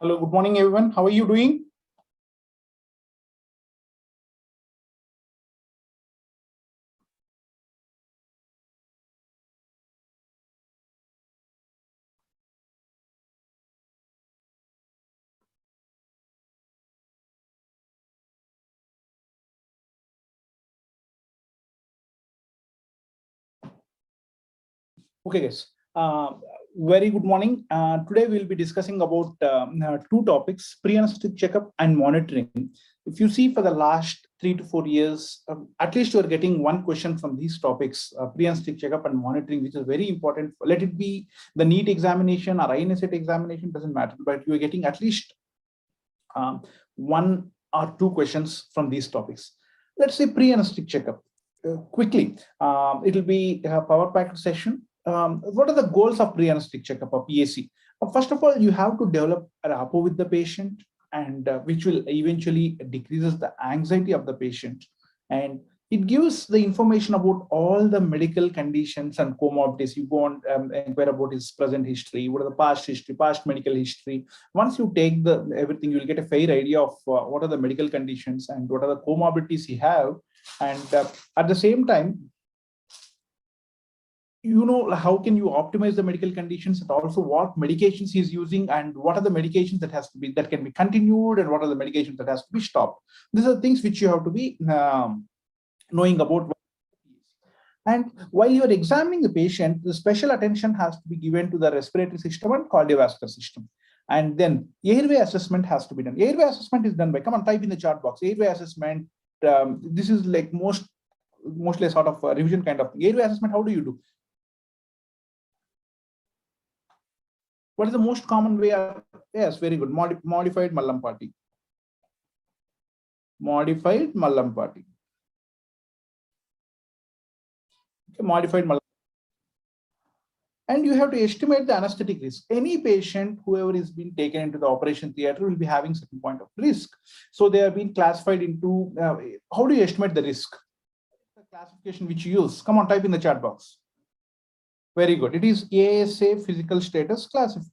Hello, good morning, everyone. How are you doing? Okay, guys. Very good morning. Today we'll be discussing about two topics: pre-anesthetic checkup and monitoring. If you see for the last 3 to 4 years, at least you are getting one question from these topics: pre-anesthetic checkup and monitoring, which is very important. Let it be the NEET examination or INI-CET examination, doesn't matter, but you are getting at least one or two questions from these topics. Let's say pre-anesthetic checkup. Quickly, it will be a power-packed session. What are the goals of pre-anesthetic checkup or PAC? First of all, you have to develop a rapport with the patient, and which will eventually decreases the anxiety of the patient, and it gives the information about all the medical conditions and comorbidities. You go on inquire about his present history, what are the past history, past medical history. Once you take the everything, you will get a fair idea of what are the medical conditions and what are the comorbidities he have, and at the same time, you know how can you optimize the medical conditions, and also what medications he's using, and what are the medications that can be continued, and what are the medications that has to be stopped. These are things which you have to be knowing about. And while you're examining the patient, the special attention has to be given to the respiratory system and cardiovascular system. And then airway assessment has to be done. Airway assessment is done by, come on, type in the chat box, airway assessment. This is like mostly sort of a revision kind of thing. Airway assessment, how do you do? What is the most common way? Yes, very good. Modified Mallampati. Modified Mallampati. Okay, modified Mallampati. And you have to estimate the anesthetic risk. Any patient, whoever is being taken into the operation theater, will be having certain point of risk. So they are being classified into, how do you estimate the risk? The classification which you use. Come on, type in the chat box. Very good. It is ASA physical status classification.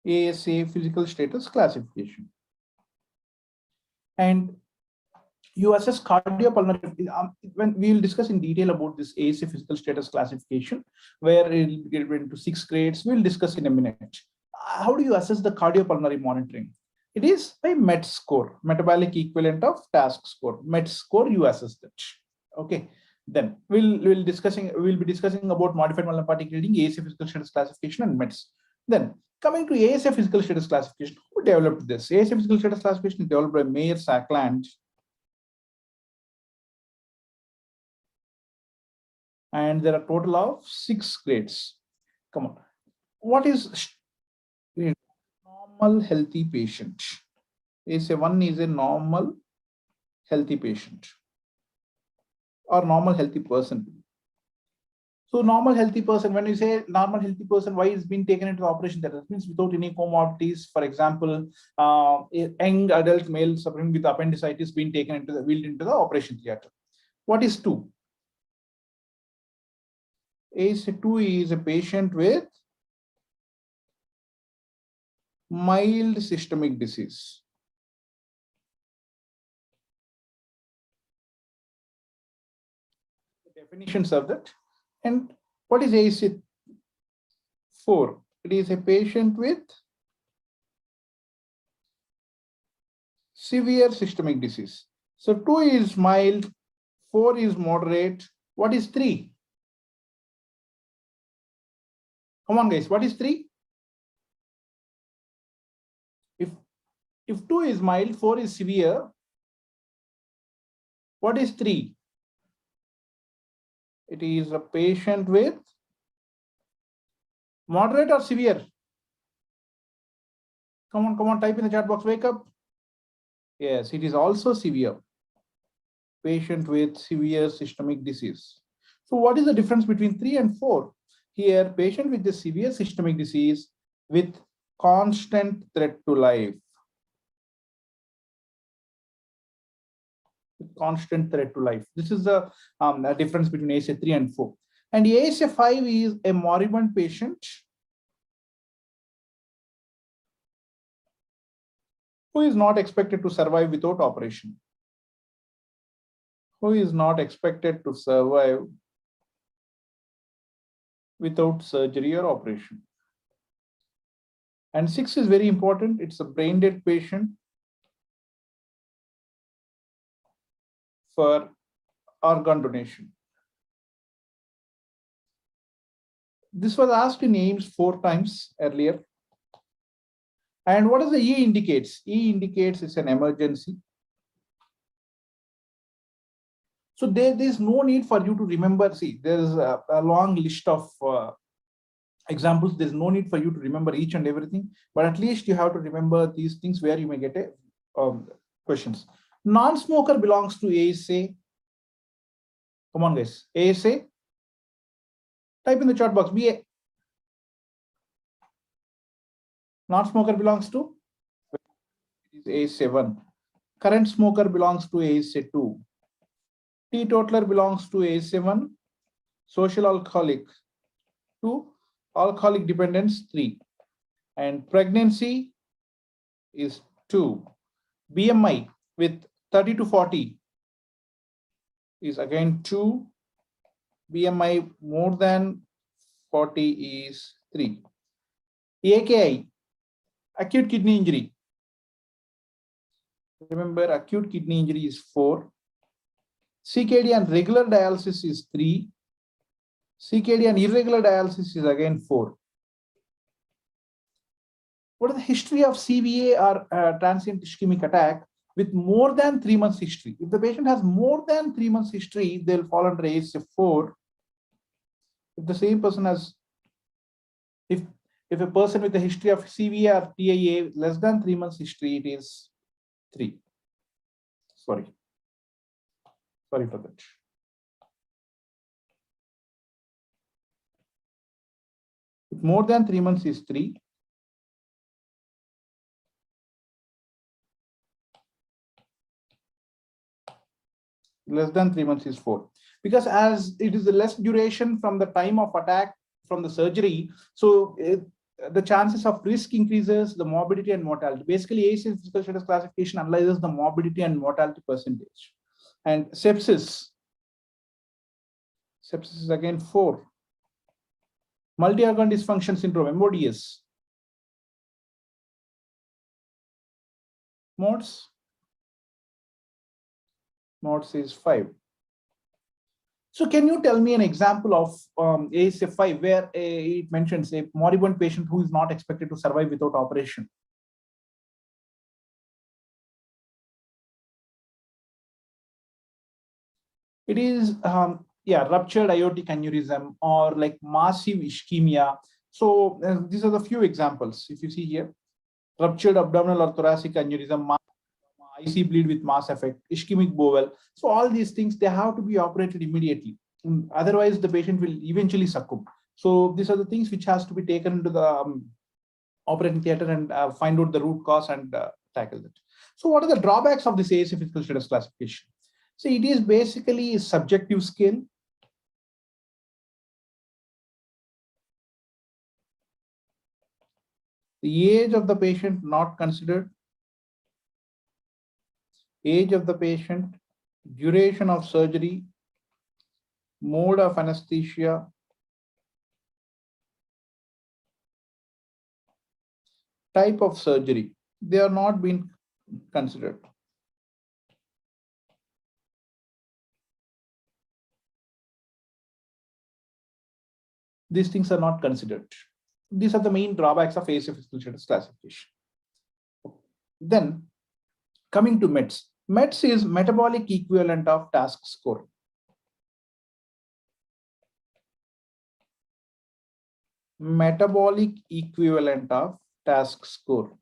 ASA physical status classification. And you assess cardiopulmonary. When we will discuss in detail about this ASA physical status classification, where it will get into 6 grades, we'll discuss in a minute. How do you assess the cardiopulmonary monitoring? It is by MET score, metabolic equivalent of task score. MET score, you assess that. Okay. Then we'll be discussing about modified Mallampati grading, ASA physical status classification, and METs. Then coming to ASA physical status classification, who developed this? ASA physical status classification is developed by Mayer Sackland. And there are a total of 6 grades. Come on. What is normal healthy patient? ASA1 is a normal healthy patient or normal healthy person. So normal healthy person, when you say normal healthy person, why is being taken into the operation theater? That means without any comorbidities. For example, a young adult male suffering with appendicitis being taken into the operation theater. What is 2? ASA2 is a patient with mild systemic disease. The definitions of that. And what is ASA4? It is a patient with severe systemic disease. So 2 is mild, 4 is moderate. What is 3? Come on, guys. What is 3? If 2 is mild, 4 is severe, what is 3? It is a patient with moderate or severe. Come on, type in the chat box, wake up. Yes, it is also severe. Patient with severe systemic disease. So what is the difference between 3 and 4? Here, patient with the severe systemic disease with constant threat to life. Constant threat to life. This is the difference between ASA3 and 4. And ASA5 is a moribund patient who is not expected to survive without operation. Who is not expected to survive without surgery or operation. And 6 is very important. It's a brain dead patient for organ donation. This was asked in AIMS 4 times earlier. And what does the E indicates? E indicates it's an emergency. So there is no need for you to remember. See, there is a long list of examples. There's no need for you to remember each and everything, but at least you have to remember these things where you may get a questions. Non-smoker belongs to ASA. Come on, guys. ASA. Type in the chat box. BA. Non-smoker belongs to ASA1. Current smoker belongs to ASA2. Teetotaler belongs to ASA1. Social alcoholic 2. Alcoholic dependence 3. And pregnancy is 2. BMI with 30 to 40 is again 2. BMI more than 40 is 3. AKI, acute kidney injury. Remember, acute kidney injury is 4. CKD and regular dialysis is 3. CKD and irregular dialysis is again 4. What is the history of CVA or transient ischemic attack with more than 3 months history? If the patient has more than 3 months history, they'll fall under ASA4. If the same person has, if a person with a history of CVA or TIA less than 3 months history, it is 3. Sorry for that. If more than 3 months is 3. Less than 3 months is 4. Because as it is the less duration from the time of attack from the surgery, so the chances of risk increases, the morbidity and mortality. Basically, ACE physical status classification analyzes the morbidity and mortality percentage. And sepsis is again 4. Multi-organ dysfunction syndrome, MODS. Mods is 5. So can you tell me an example of ASA5 where it mentions a moribund patient who is not expected to survive without operation? It is ruptured aortic aneurysm or like massive ischemia. So these are the few examples. If you see here, ruptured abdominal or thoracic aneurysm, IC bleed with mass effect, ischemic bowel. So all these things, they have to be operated immediately. Otherwise, the patient will eventually succumb. So these are the things which has to be taken into the operating theater and find out the root cause and tackle it. So what are the drawbacks of this ASA physical status classification? So it is basically a subjective scale. The age of the patient not considered. Age of the patient, duration of surgery, mode of anesthesia, type of surgery. They are not being considered. These things are not considered. These are the main drawbacks of ASA physical status classification. Then coming to METS. METS is metabolic equivalent of task score. Metabolic equivalent of task score.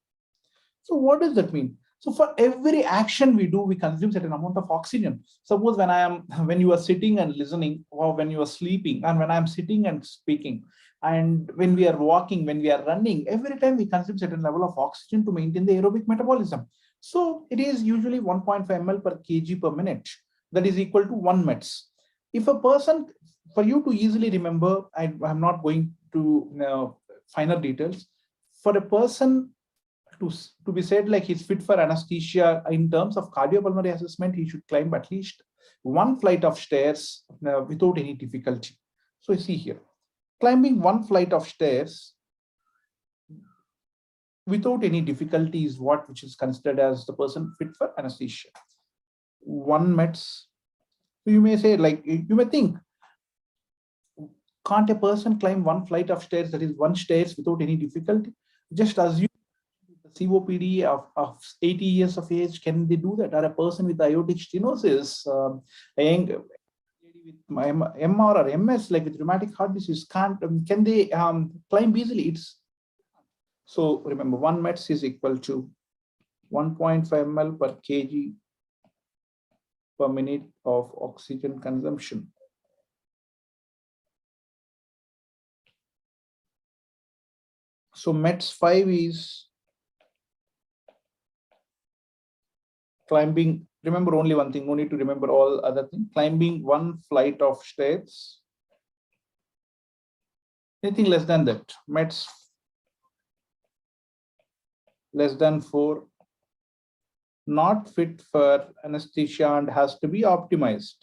So what does that mean? So for every action we do, we consume certain amount of oxygen. Suppose when you are sitting and listening, or when you are sleeping, and when I'm sitting and speaking, and when we are walking, when we are running, every time we consume certain level of oxygen to maintain the aerobic metabolism. So it is usually 1.5 ml per kg per minute. That is equal to 1 METS. If a person for you to easily remember, I'm not going to finer details. For a person to be said like he's fit for anesthesia in terms of cardiopulmonary assessment, he should climb at least one flight of stairs without any difficulty. So you see here, climbing one flight of stairs without any difficulty is which is considered as the person fit for anesthesia. 1 METs. You may say, like, you may think, can't a person climb one flight of stairs, that is one stairs, without any difficulty? Just assume the COPD of 80 years of age, can they do that? Or a person with aortic stenosis, a young lady with MR or MS, like with rheumatic heart disease, can they climb easily? So remember, 1 METs is equal to 1.5 ml per kg per minute of oxygen consumption. So METs 5 is climbing. Remember only one thing, no need to remember all other things. Climbing one flight of stairs. Anything less than that, METs less than 4, not fit for anesthesia and has to be optimized.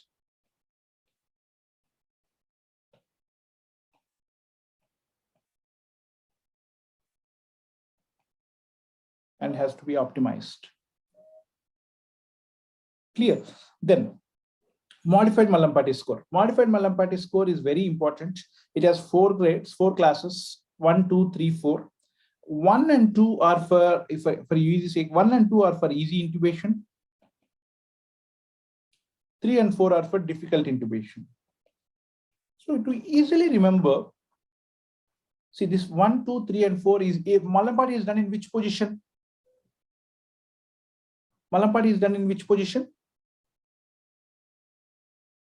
And has to be optimized. Clear? Then modified Mallampati score. Modified Mallampati score is very important. It has 4 grades, 4 classes, 1, 2, 3, 4. 1 and 2 are for easy sake. 1 and 2 are for easy intubation. 3 and 4 are for difficult intubation. So to easily remember, see this 1, 2, 3, and 4 is, if Mallampati is done in which position? Mallampati is done in which position?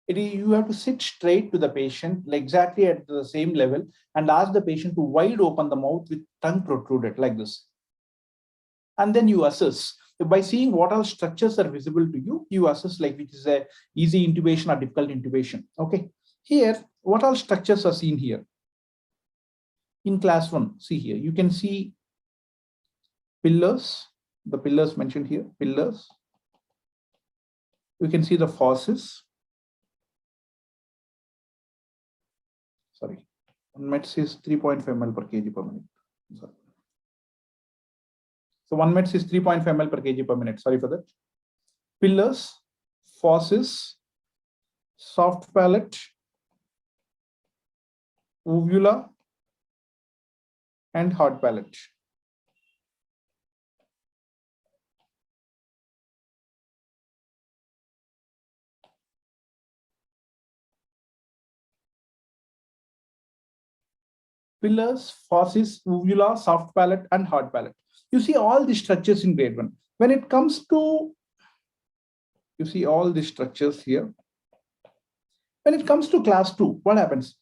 You have to sit straight to the patient, like exactly at the same level, and ask the patient to wide open the mouth with tongue protruded like this. And then you assess. By seeing what all structures are visible to you, you assess like which is a easy intubation or difficult intubation. Okay. Here, what all structures are seen here? In class 1, see here, you can see pillars, the pillars mentioned here, pillars. You can see the fauces. Sorry, 1 METs is 3.5 ml per kg per minute. Sorry. So 1 METs is 3.5 ml per kg per minute. Sorry for that. Pillars, fauces, soft palate, uvula, and hard palate. Pillars, fauces, uvula, soft palate, and hard palate. You see all these structures in grade 1. When it comes to, you see all these structures here. When it comes to class 2, what happens?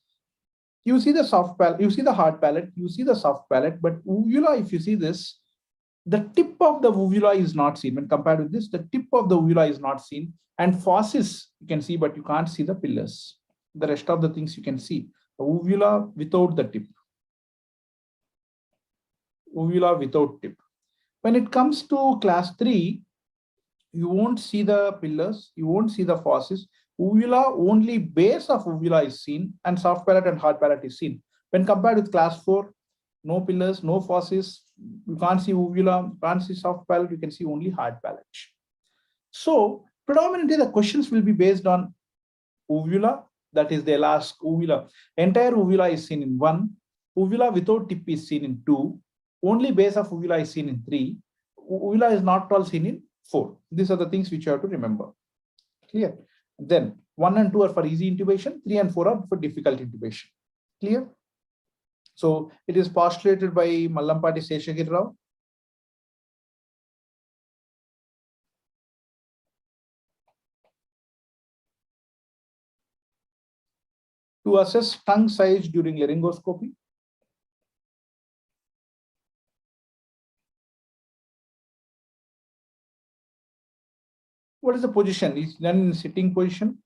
You see the soft palate, you see the hard palate, you see the soft palate, but uvula, if you see this, the tip of the uvula is not seen. When compared with this, the tip of the uvula is not seen. And fauces, you can see, but you can't see the pillars. The rest of the things you can see. The uvula without the tip. Uvula without tip. When it comes to class 3, you won't see the pillars, you won't see the fauces. Uvula, only base of uvula is seen, and soft palate and hard palate is seen. When compared with class 4, no pillars, no fauces, you can't see uvula, can't see soft palate, you can see only hard palate. So predominantly the questions will be based on uvula, that is they'll ask uvula. Entire uvula is seen in 1, uvula without tip is seen in 2, only base of uvula is seen in 3, uvula is not at all seen in 4. These are the things which you have to remember. Clear? Then 1 and 2 are for easy intubation, 3 and 4 are for difficult intubation. Clear? So it is postulated by Mallampati Seshagiri Rao. To assess tongue size during laryngoscopy. What is the position? It's done in sitting position.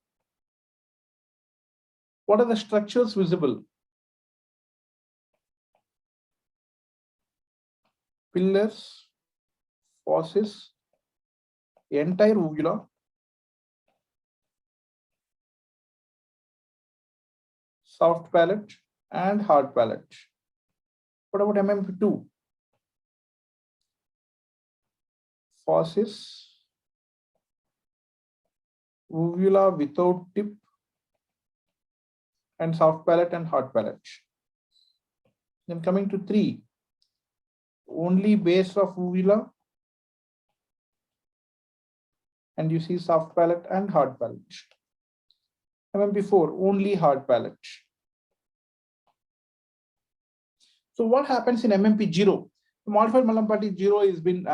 What are the structures visible? Pillars, fauces, entire uvula, soft palate, and hard palate. What about MMP2? Fauces, uvula without tip, and soft palate and hard palate. Then coming to 3, only base of uvula, and you see soft palate and hard palate. MMP4, only hard palate. So what happens in MMP0? Modified Mallampati 0 has been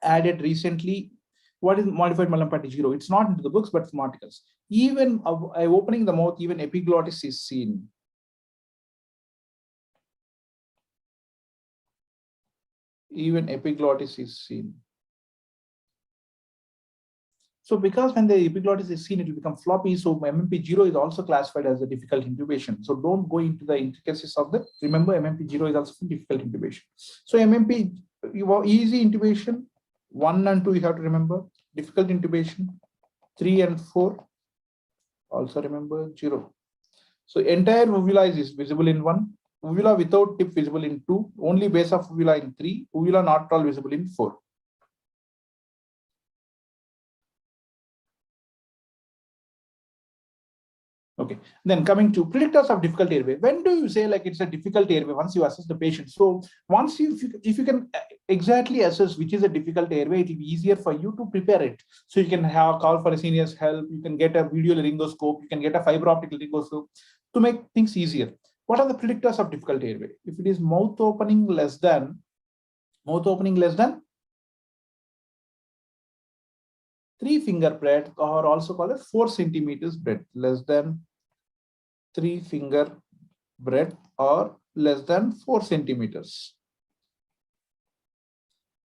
added recently. What is modified Mallampati 0? It's not into the books, but from articles. Even opening the mouth, even epiglottis is seen. Even epiglottis is seen. So because when the epiglottis is seen, it will become floppy. So MMP0 is also classified as a difficult intubation. So don't go into the intricacies of that. Remember, MMP0 is also difficult intubation. So MMP, you have easy intubation, 1 and 2, you have to remember. Difficult intubation, 3 and 4, also remember 0. So entire uvula is visible in 1, uvula without tip visible in 2, only base of uvula in 3, uvula not at all visible in 4. Okay, then coming to predictors of difficult airway. When do you say like it's a difficult airway? Once you assess the patient. So once if you can exactly assess which is a difficult airway, it will be easier for you to prepare it. So you can have call for a senior's help. You can get a video laryngoscope. You can get a fiber optic laryngoscope to make things easier. What are the predictors of difficult airway? If it is mouth opening less than 3 finger breadth, or also called as 4 centimeters breadth, less than 3 finger breadth or less than 4 centimeters.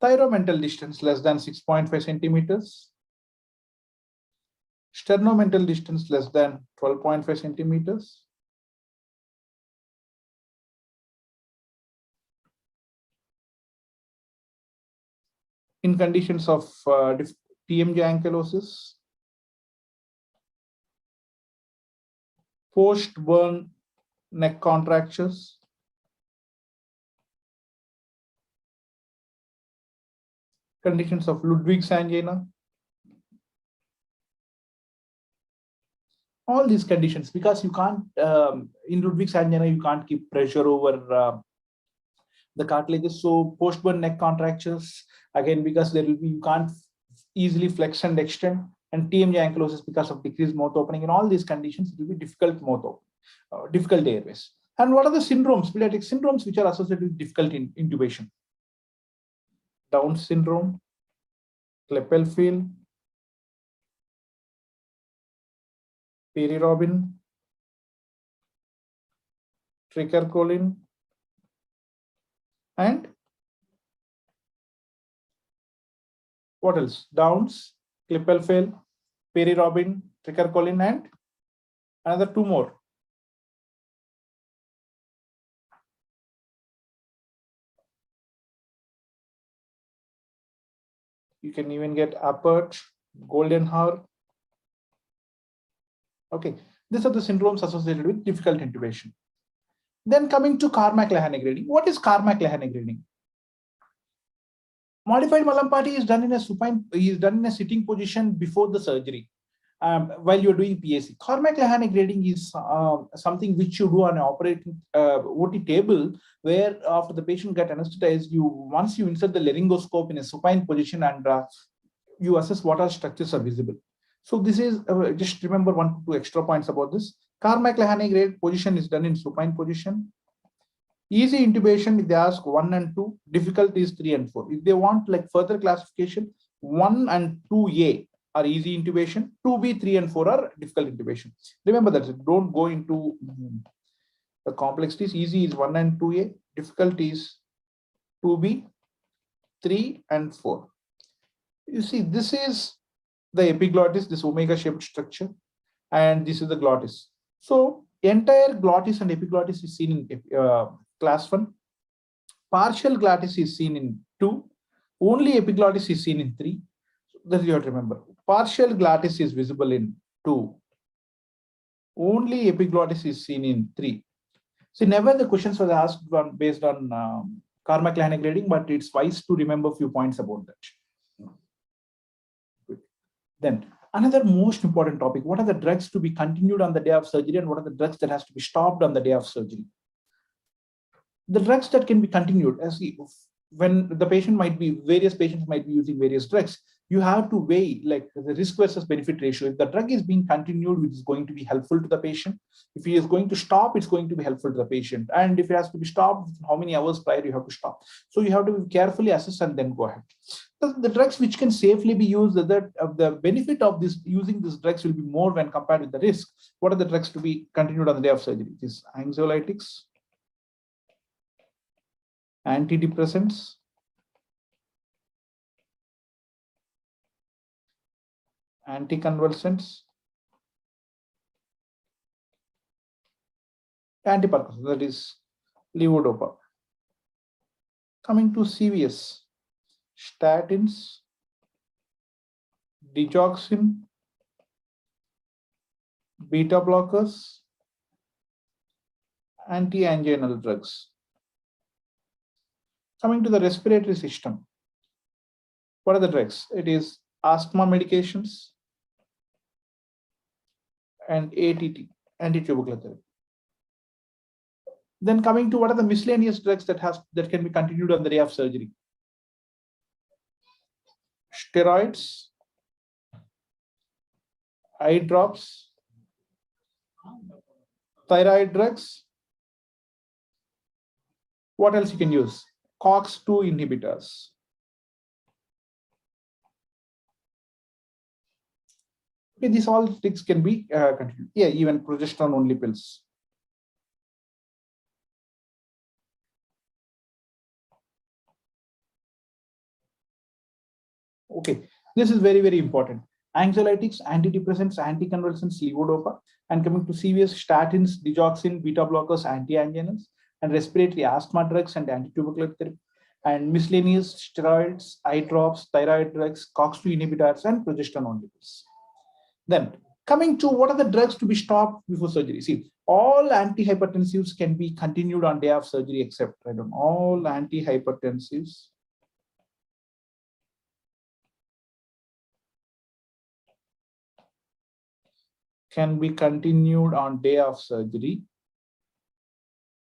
Thyromental distance less than 6.5 centimeters. Sternomental distance less than 12.5 centimeters. In conditions of TMJ ankylosis, post-burn neck contractures, conditions of Ludwig's angina, all these conditions, because you can't, in Ludwig's angina, you can't keep pressure over the cartilages. So post-burn neck contractures, again, because there will be, you can't easily flex and extend, and TMJ ankylosis because of decreased mouth opening. In all these conditions, it will be difficult mouth opening, difficult airways. And what are the syndromes, pediatric syndromes, which are associated with difficult intubation? Down syndrome, Klippel-Feil, Peri-Robin, Tricker-Collin, and what else? Downs, Klippel-Feil, Peri-Robin, Tricker-Collin, and another 2 more. You can even get Appert, Goldenhar. Okay, these are the syndromes associated with difficult intubation. Then coming to Carmack-Lehane grading. What is Carmack-Lehane grading? Modified Mallampati is done in a supine, is done in a sitting position before the surgery, while you're doing PAC. Carmack-Lehane grading is something which you do on an operating OT table, where after the patient get anesthetized, once you insert the laryngoscope in a supine position, and you assess what are structures are visible. So this is just remember 1 to 2 extra points about this. Carmack-Lehane grade position is done in supine position. Easy intubation, if they ask 1 and 2, difficult is 3 and 4. If they want like further classification, 1 and 2A are easy intubation, 2B, 3 and 4 are difficult intubation. Remember that, don't go into the complexities. Easy is 1 and 2A, difficult is 2B, 3 and 4. You see, this is the epiglottis, this omega shaped structure, and this is the glottis. So entire glottis and epiglottis is seen in class 1. Partial glottis is seen in 2. Only epiglottis is seen in 3. That you have to remember. Partial glottis is visible in 2. Only epiglottis is seen in 3. So never the questions were asked based on Carmack-Lehane grading, but it's wise to remember a few points about that. Then another most important topic, what are the drugs to be continued on the day of surgery and what are the drugs that has to be stopped on the day of surgery? The drugs that can be continued, as when the patient might be, various patients might be using various drugs, you have to weigh like the risk versus benefit ratio. If the drug is being continued, which is going to be helpful to the patient. If he is going to stop, it's going to be helpful to the patient. And if it has to be stopped, how many hours prior you have to stop. So you have to carefully assess and then go ahead. The drugs which can safely be used, the benefit of this using these drugs will be more when compared with the risk. What are the drugs to be continued on the day of surgery? This anxiolytics, antidepressants, anticonvulsants, antipercussants, that is levodopa. Coming to CVS, statins, digoxin, beta blockers, anti-anginal drugs. Coming to the respiratory system, what are the drugs? It is asthma medications and ATT, antitubercular therapy. Then coming to what are the miscellaneous drugs that can be continued on the day of surgery? Steroids, eye drops, thyroid drugs. What else you can use? COX-2 inhibitors. Okay, these all things can be continued. Yeah, even progesterone only pills. Okay, this is very, very important. Anxiolytics, antidepressants, anticonvulsants, levodopa, and coming to CVS, statins, digoxin, beta blockers, anti-anginals, and respiratory asthma drugs and antitubercular therapy, and miscellaneous steroids, eye drops, thyroid drugs, COX-2 inhibitors, and progesterone pills. Then coming to what are the drugs to be stopped before surgery? See, all antihypertensives can be continued on day of surgery except all antihypertensives can be continued on day of surgery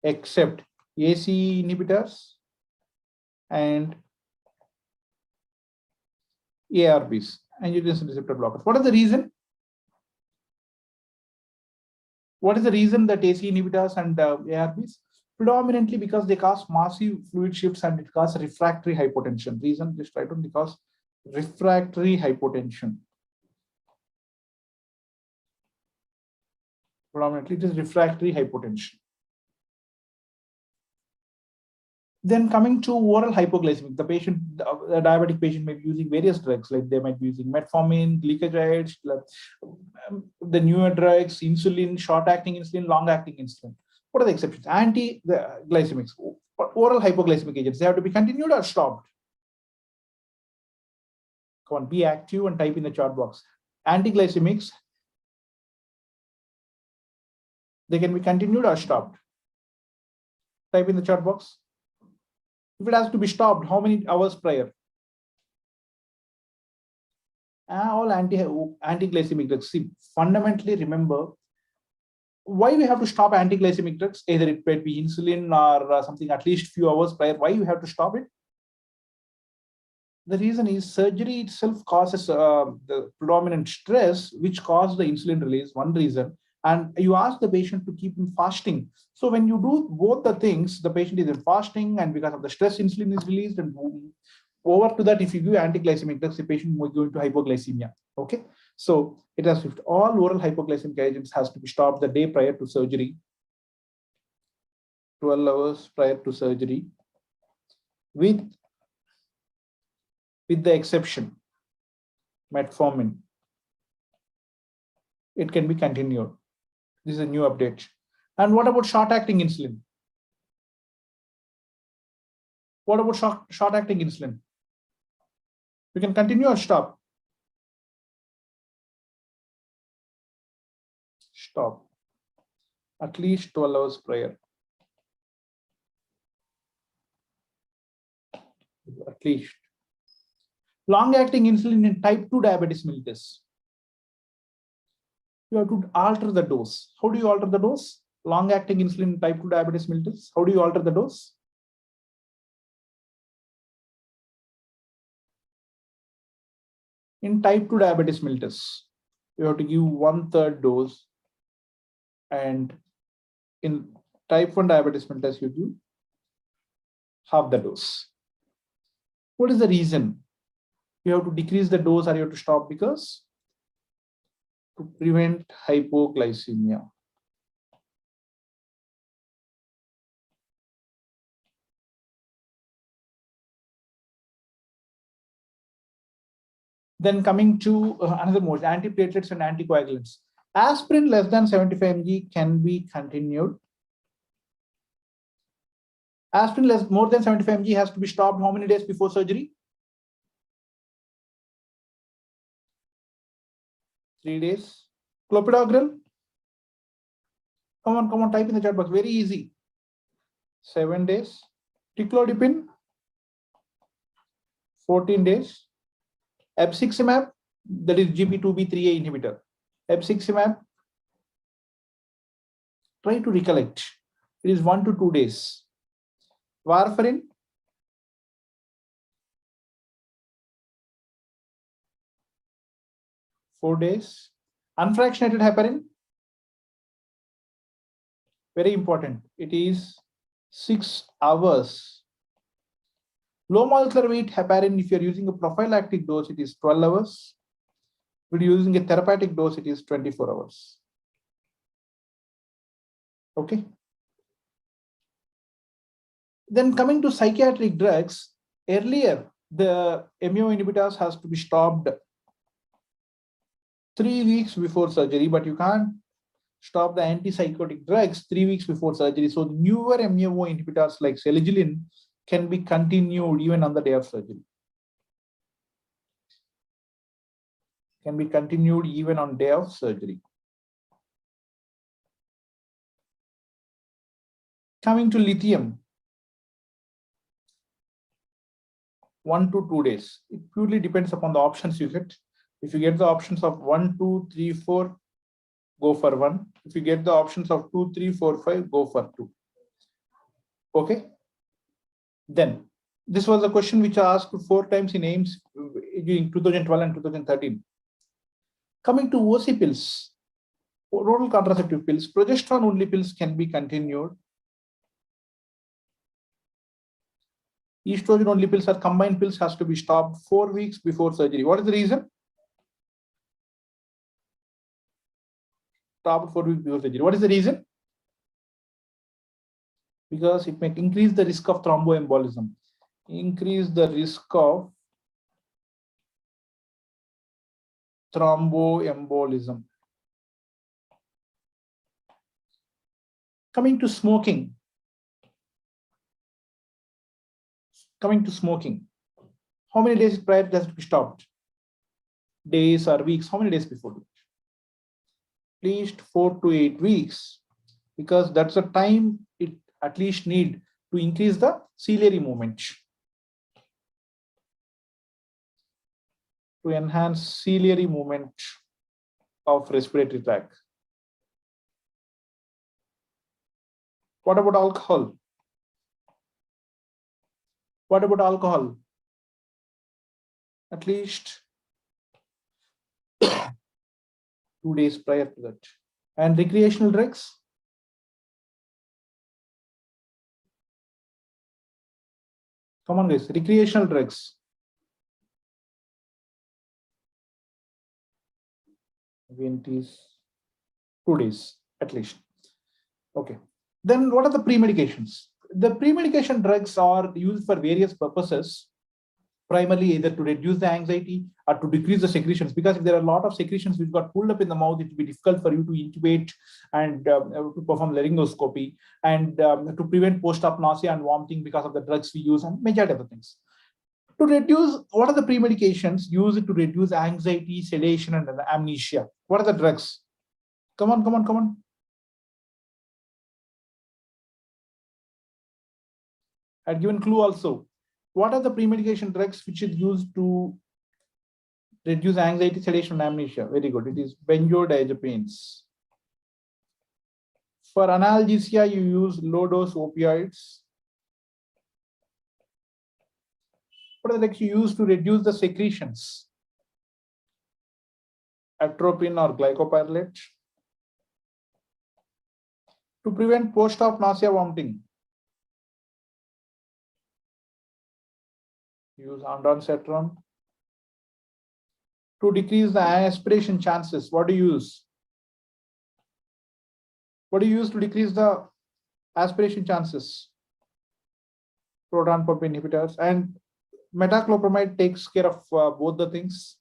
except ACE inhibitors and ARBs, angiotensin receptor blockers. What is the reason? What is the reason that ACE inhibitors and ARBs? Predominantly because they cause massive fluid shifts and it causes refractory hypotension. Reason, just write down, because refractory hypotension. Predominantly it is refractory hypotension. Then coming to oral hypoglycemic, the diabetic patient may be using various drugs, like they might be using metformin, glycosides, the newer drugs, insulin, short-acting insulin, long-acting insulin. What are the exceptions? Anti-glycemics, oral hypoglycemic agents, they have to be continued or stopped? Come on, be active and type in the chat box. Anti-glycemics, they can be continued or stopped? Type in the chat box. If it has to be stopped, how many hours prior? All anti-glycemic drugs. See, fundamentally remember why we have to stop anti-glycemic drugs. Either it might be insulin or something at least few hours prior. Why you have to stop it? The reason is surgery itself causes the predominant stress, which causes the insulin release. One reason. And you ask the patient to keep him fasting. So when you do both the things, the patient is in fasting, and because of the stress, insulin is released, and over to that, if you give anti-glycemic drugs, the patient will go into hypoglycemia. Okay, so it has to, all oral hypoglycemic agents has to be stopped the day prior to surgery, 12 hours prior to surgery, with the exception metformin. It can be continued. This is a new update. And what about short-acting insulin? What about short-acting insulin? You can continue or stop? Stop. At least 12 hours prior. At least. Long-acting insulin in type 2 diabetes mellitus. You have to alter the dose. How do you alter the dose? Long-acting insulin in type 2 diabetes mellitus. How do you alter the dose? In type 2 diabetes mellitus, you have to give 1/3 dose, and in type 1 diabetes mellitus, you give half the dose. What is the reason? You have to decrease the dose or you have to stop? Because to prevent hypoglycemia. Then coming to another mode, antiplatelets and anticoagulants. Aspirin less than 75 mg can be continued. Aspirin more than 75 mg has to be stopped how many days before surgery? 3 days. Clopidogrel? Come on, type in the chat box. Very easy. 7 days. Ticlodipine? 14 days. Abciximab, that is GP2B3A inhibitor. Abciximab, try to recollect. It is 1 to 2 days. Warfarin, four days. Unfractionated heparin, very important. It is 6 hours. Low molecular weight heparin, if you're using a prophylactic dose, it is 12 hours. If you're using a therapeutic dose, it is 24 hours. Okay. Then coming to psychiatric drugs, earlier the MAO inhibitors has to be stopped 3 weeks before surgery, but you can't stop the antipsychotic drugs 3 weeks before surgery. So newer MAO inhibitors like selegiline can be continued even on the day of surgery. Can be continued even on day of surgery. Coming to lithium, 1 to 2 days. It purely depends upon the options you get. If you get the options of 1, 2, 3, 4, go for 1. If you get the options of 2, 3, 4, 5, go for 2. Okay. Then this was a question which I asked 4 times in AIMS during 2012 and 2013. Coming to OC pills, oral contraceptive pills, progesterone only pills can be continued. Estrogen only pills or combined pills has to be stopped 4 weeks before surgery. What is the reason? Stopped 4 weeks before surgery. What is the reason? Because it may increase the risk of thromboembolism. Increase the risk of thromboembolism. Coming to smoking. How many days prior does it be stopped? Days or weeks? How many days before? At least 4 to 8 weeks, because that's the time it at least need to increase the ciliary movement, to enhance ciliary movement of respiratory tract. What about alcohol? What about alcohol? At least 2 days prior to that. And recreational drugs? Come on guys, recreational drugs. Again, it is 2 days at least. Okay. Then what are the pre-medications? The pre-medication drugs are used for various purposes. primarily either to reduce the anxiety or to decrease the secretions, because if there are a lot of secretions which got pulled up in the mouth, it will be difficult for you to intubate and to perform laryngoscopy, and to prevent post-op nausea and vomiting because of the drugs we use and majority of the things. To reduce, what are the pre-medications used to reduce anxiety, sedation, and amnesia? What are the drugs? Come on, come on, come on. I'd given clue also. What are the pre-medication drugs which is used to reduce anxiety, sedation, and amnesia? Very good. It is benzodiazepines. For analgesia, you use low-dose opioids. What are the drugs you use to reduce the secretions? Atropine or glycopyrrolate. To prevent post-op nausea, vomiting, use ondansetron. To decrease the aspiration chances, what do you use? What do you use to decrease the aspiration chances? Proton pump inhibitors. And metoclopramide takes care of both the things.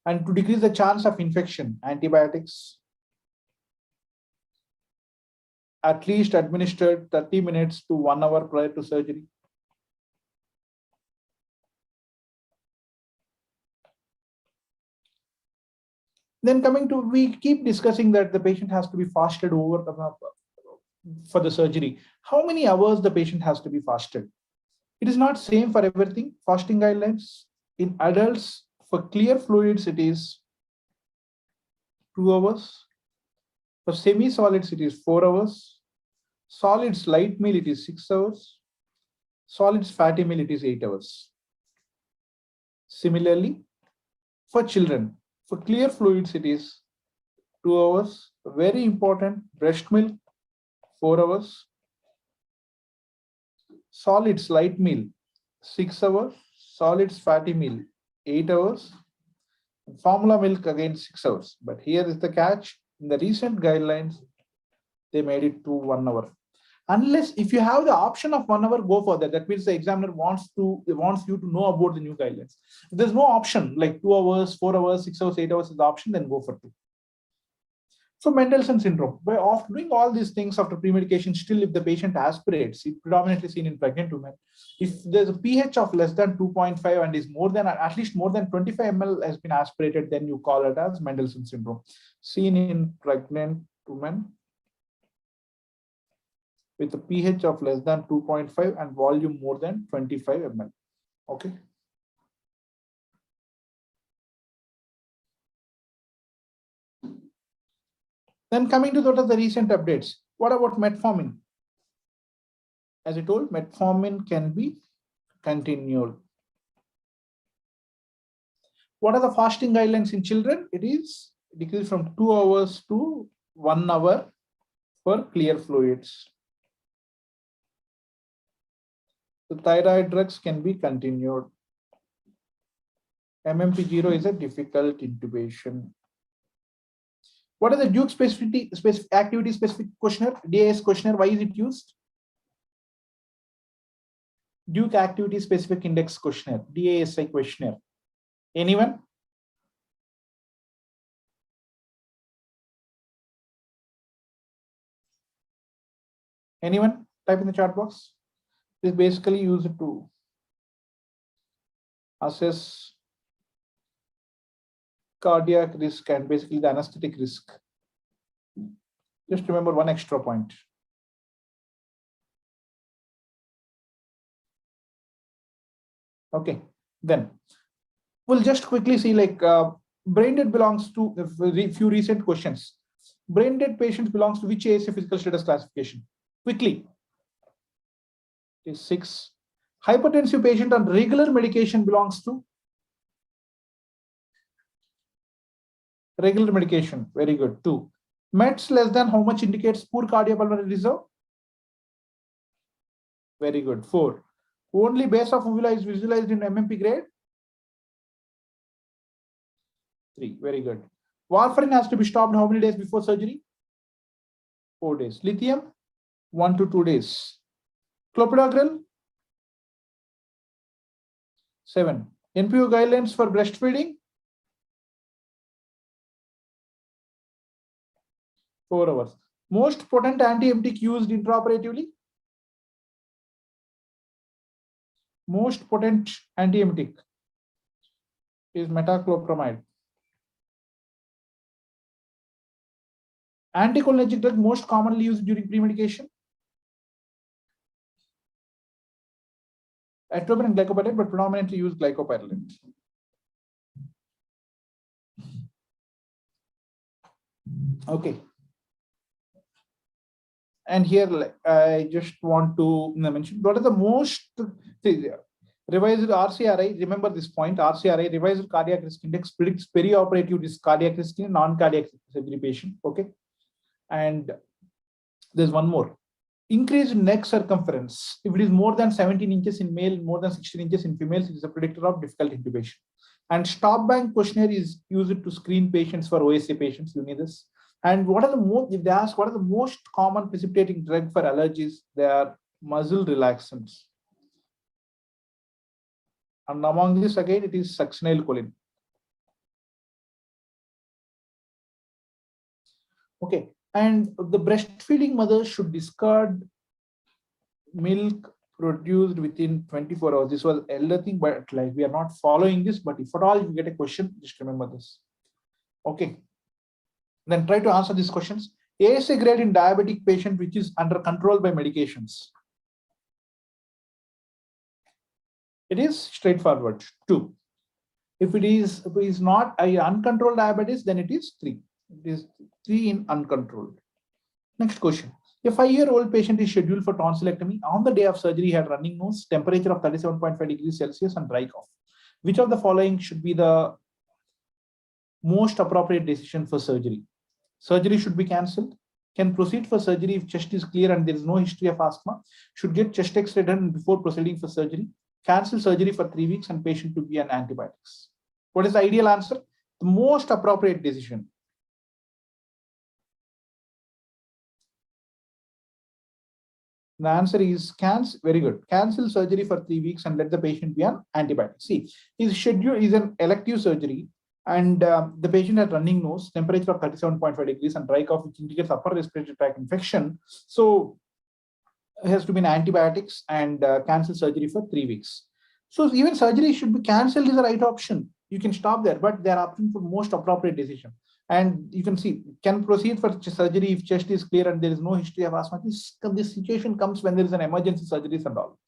And to decrease the chance of infection, antibiotics. At least administered 30 minutes to 1 hour prior to surgery. Then coming to, we keep discussing that the patient has to be fasted over for the surgery. How many hours the patient has to be fasted? It is not same for everything. Fasting guidelines in adults, for clear fluids, it is 2 hours. For semi-solids, it is 4 hours. Solids light meal, it is 6 hours. Solids fatty meal, it is 8 hours. Similarly, for children, for clear fluids, it is 2 hours. Very important, breast milk, 4 hours. Solids light meal, 6 hours. Solids fatty meal, 8 hours. Formula milk, again 6 hours. But here is the catch. In the recent guidelines, they made it to 1 hour. Unless if you have the option of 1 hour, go for that. That means the examiner wants you to know about the new guidelines. If there's no option like 2 hours, 4 hours, 6 hours, 8 hours is the option, then go for 2. So Mendelson syndrome, by after doing all these things after pre-medication, still if the patient aspirates, it's predominantly seen in pregnant women. If there's a pH of less than 2.5 and is more than, at least more than 25 ml has been aspirated, then you call it as Mendelson syndrome. Seen in pregnant women with a pH of less than 2.5 and volume more than 25 ml. Okay. Then coming to what are the recent updates. What about metformin? As I told, metformin can be continued. What are the fasting guidelines in children? It is decreased from 2 hours to 1 hour for clear fluids. The thyroid drugs can be continued. MMP0 is a difficult intubation. What is the Duke activity specific questionnaire? DAS questionnaire, why is it used? Duke activity specific index questionnaire, DASI questionnaire. Anyone? Anyone? Type in the chat box. This is basically used to assess cardiac risk and basically the anesthetic risk. Just remember one extra point. Okay, then we'll just quickly see like brain dead belongs to a few recent questions. Brain dead patients belongs to which ASA physical status classification? Quickly. Is 6. Hypertensive patient on regular medication belongs to regular medication. Very good. 2. Meds less than how much indicates poor cardiopulmonary reserve? Very good. 4. Only base of uvula is visualized in MMP grade? 3. Very good. Warfarin has to be stopped how many days before surgery? 4 days. Lithium, 1 to 2 days. Clopidogrel, 7. NPO guidelines for breastfeeding, 4 hours. Most potent antiemetic used intraoperatively. Most potent antiemetic is metoclopramide. Anticholinergic drug most commonly used during pre-medication. Atropine and glycopyrrolate, but predominantly used glycopyrrolate. Okay. And here I just want to mention what are the most revised RCRI. Remember this point: RCRI, revised cardiac risk index, predicts perioperative risk cardiac risk in non-cardiac surgery patient. Okay, and there's one more: increased neck circumference. If it is more than 17 inches in male, more than 16 inches in females, it is a predictor of difficult intubation. And stop bank questionnaire is used to screen patients for OSA patients. You need this. And what are the most, if they ask what are the most common precipitating drug for allergies, they are muscle relaxants. And among this, again, it is succinylcholine. Okay, and the breastfeeding mothers should discard milk produced within 24 hours. This was elder thing, but like we are not following this. But if at all you get a question, just remember this. Okay. Then try to answer these questions. ASA grade in diabetic patient which is under control by medications. It is straightforward 2. If it is not a uncontrolled diabetes, then it is 3. It is 3 in uncontrolled. Next question. A 5-year-old patient is scheduled for tonsillectomy. On the day of surgery, he had running nose, temperature of 37.5 degrees Celsius, and dry cough. Which of the following should be the most appropriate decision for surgery? Surgery should be cancelled. Can proceed for surgery if chest is clear and there is no history of asthma. Should get chest X-ray done before proceeding for surgery. Cancel surgery for 3 weeks and patient to be on antibiotics. What is the ideal answer? The most appropriate decision. The answer is cancel. Very good. Cancel surgery for 3 weeks and let the patient be on antibiotics. See, his schedule is an elective surgery. And the patient had running nose, temperature of 37.5 degrees, and dry cough, which indicates upper respiratory tract infection. So it has to be in antibiotics and cancel surgery for 3 weeks. So even surgery should be cancelled is the right option. You can stop there, but they are opting for most appropriate decision. And you can see, can proceed for surgery if chest is clear and there is no history of asthma. This situation comes when there is an emergency surgeries and all.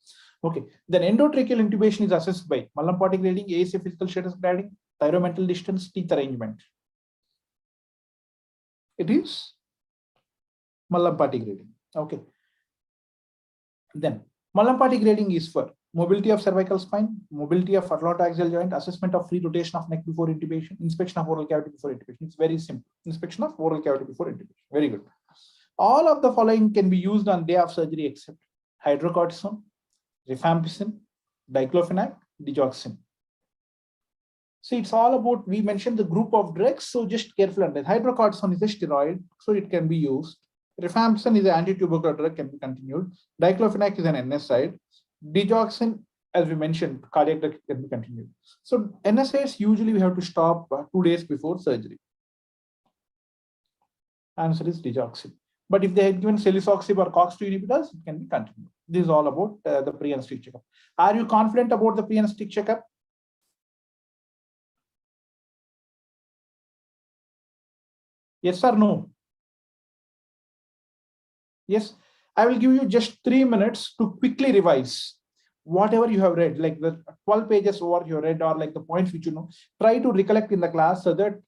Okay, then endotracheal intubation is assessed by Mallampati grading, ASA physical status grading, thyromental distance, teeth arrangement. It is Mallampati grading. Okay. Then Mallampati grading is for mobility of cervical spine, mobility of frontoaxial joint, assessment of free rotation of neck before intubation, inspection of oral cavity before intubation. It's very simple. Inspection of oral cavity before intubation. Very good. All of the following can be used on day of surgery except hydrocortisone, rifampicin, diclofenac, digoxin. So it's all about, we mentioned the group of drugs, so just careful on that. Hydrocortisone is a steroid, so it can be used. Rifampicin is an anti-tubercular drug, can be continued. Diclofenac is an NSAID. Digoxin, as we mentioned, cardiac drug can be continued. So NSAIDs usually we have to stop 2 days before surgery. Answer is digoxin. But if they had given celecoxib or COX-2 inhibitors, it can be continued. This is all about the pre-anesthetic checkup. Are you confident about the pre-anesthetic checkup? Yes or no? Yes. I will give you just 3 minutes to quickly revise whatever you have read, like the 12 pages over you read, or like the points which you know. Try to recollect in the class so that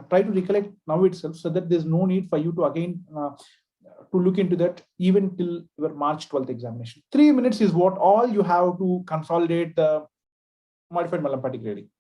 try to recollect now itself, so that there's no need for you to again to look into that even till your March 12th examination. 3 minutes is what all you have to consolidate the modified Mallampati grading.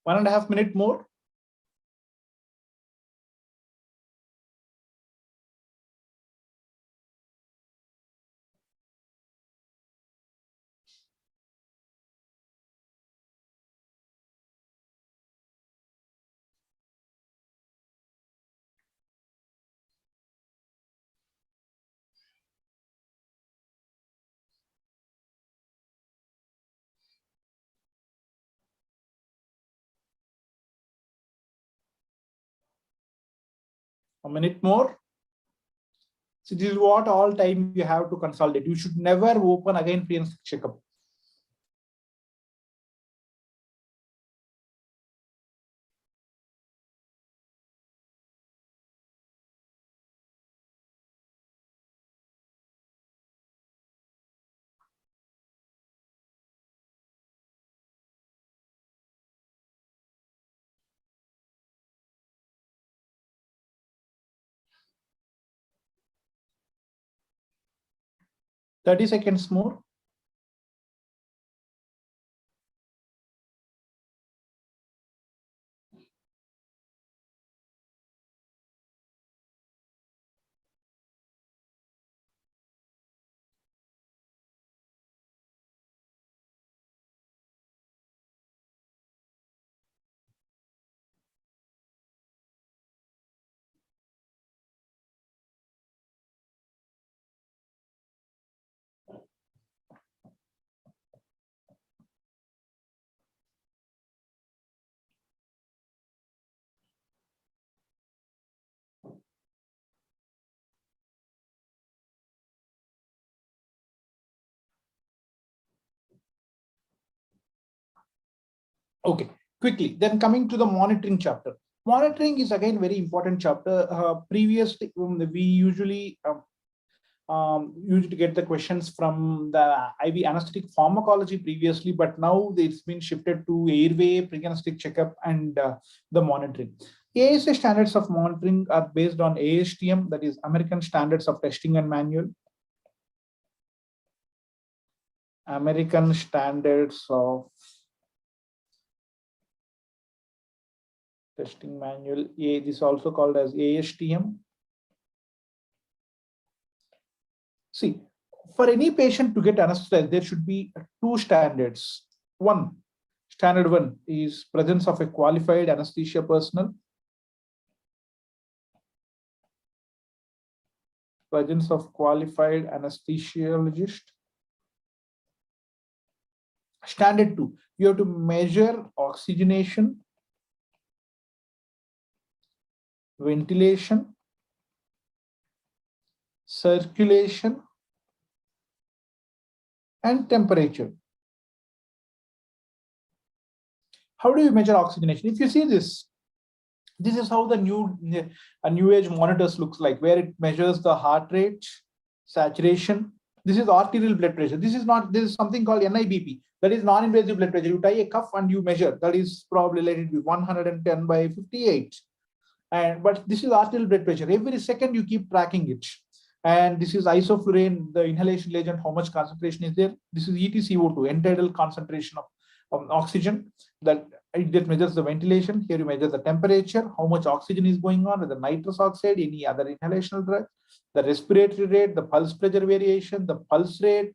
1.5 minutes more. A minute more. So this is what all time you have to consolidate. You should never open again pre-anesthetic checkup. Thirty seconds more. Okay, quickly. Then coming to the monitoring chapter. Monitoring is again very important chapter. Previously, we usually used to get the questions from the IV anesthetic pharmacology previously, but now it's been shifted to airway, pre-anesthetic checkup, and the monitoring. ASA standards of monitoring are based on ASTM, that is American Standards of Testing and Manual. American Standards of Testing Manual. This is also called as ASTM. See, for any patient to get anesthetized, there should be two standards. Standard one is presence of a qualified anesthesia personnel. Presence of qualified anesthesiologist. Standard two, you have to measure oxygenation, ventilation, circulation, and temperature. How do you measure oxygenation? If you see this is how the new age monitors looks like, where it measures the heart rate, saturation. This is arterial blood pressure. This is something called NIBP. That is non-invasive blood pressure. You tie a cuff and you measure. That is probably let it be 110 by 58. But this is arterial blood pressure. Every second you keep tracking it. And this is isoflurane, the inhalation agent, how much concentration is there. This is EtCO2, end-tidal concentration of oxygen. That it measures the ventilation. Here you measure the temperature, how much oxygen is going on, the nitrous oxide, any other inhalational drug, the respiratory rate, the pulse pressure variation, the pulse rate,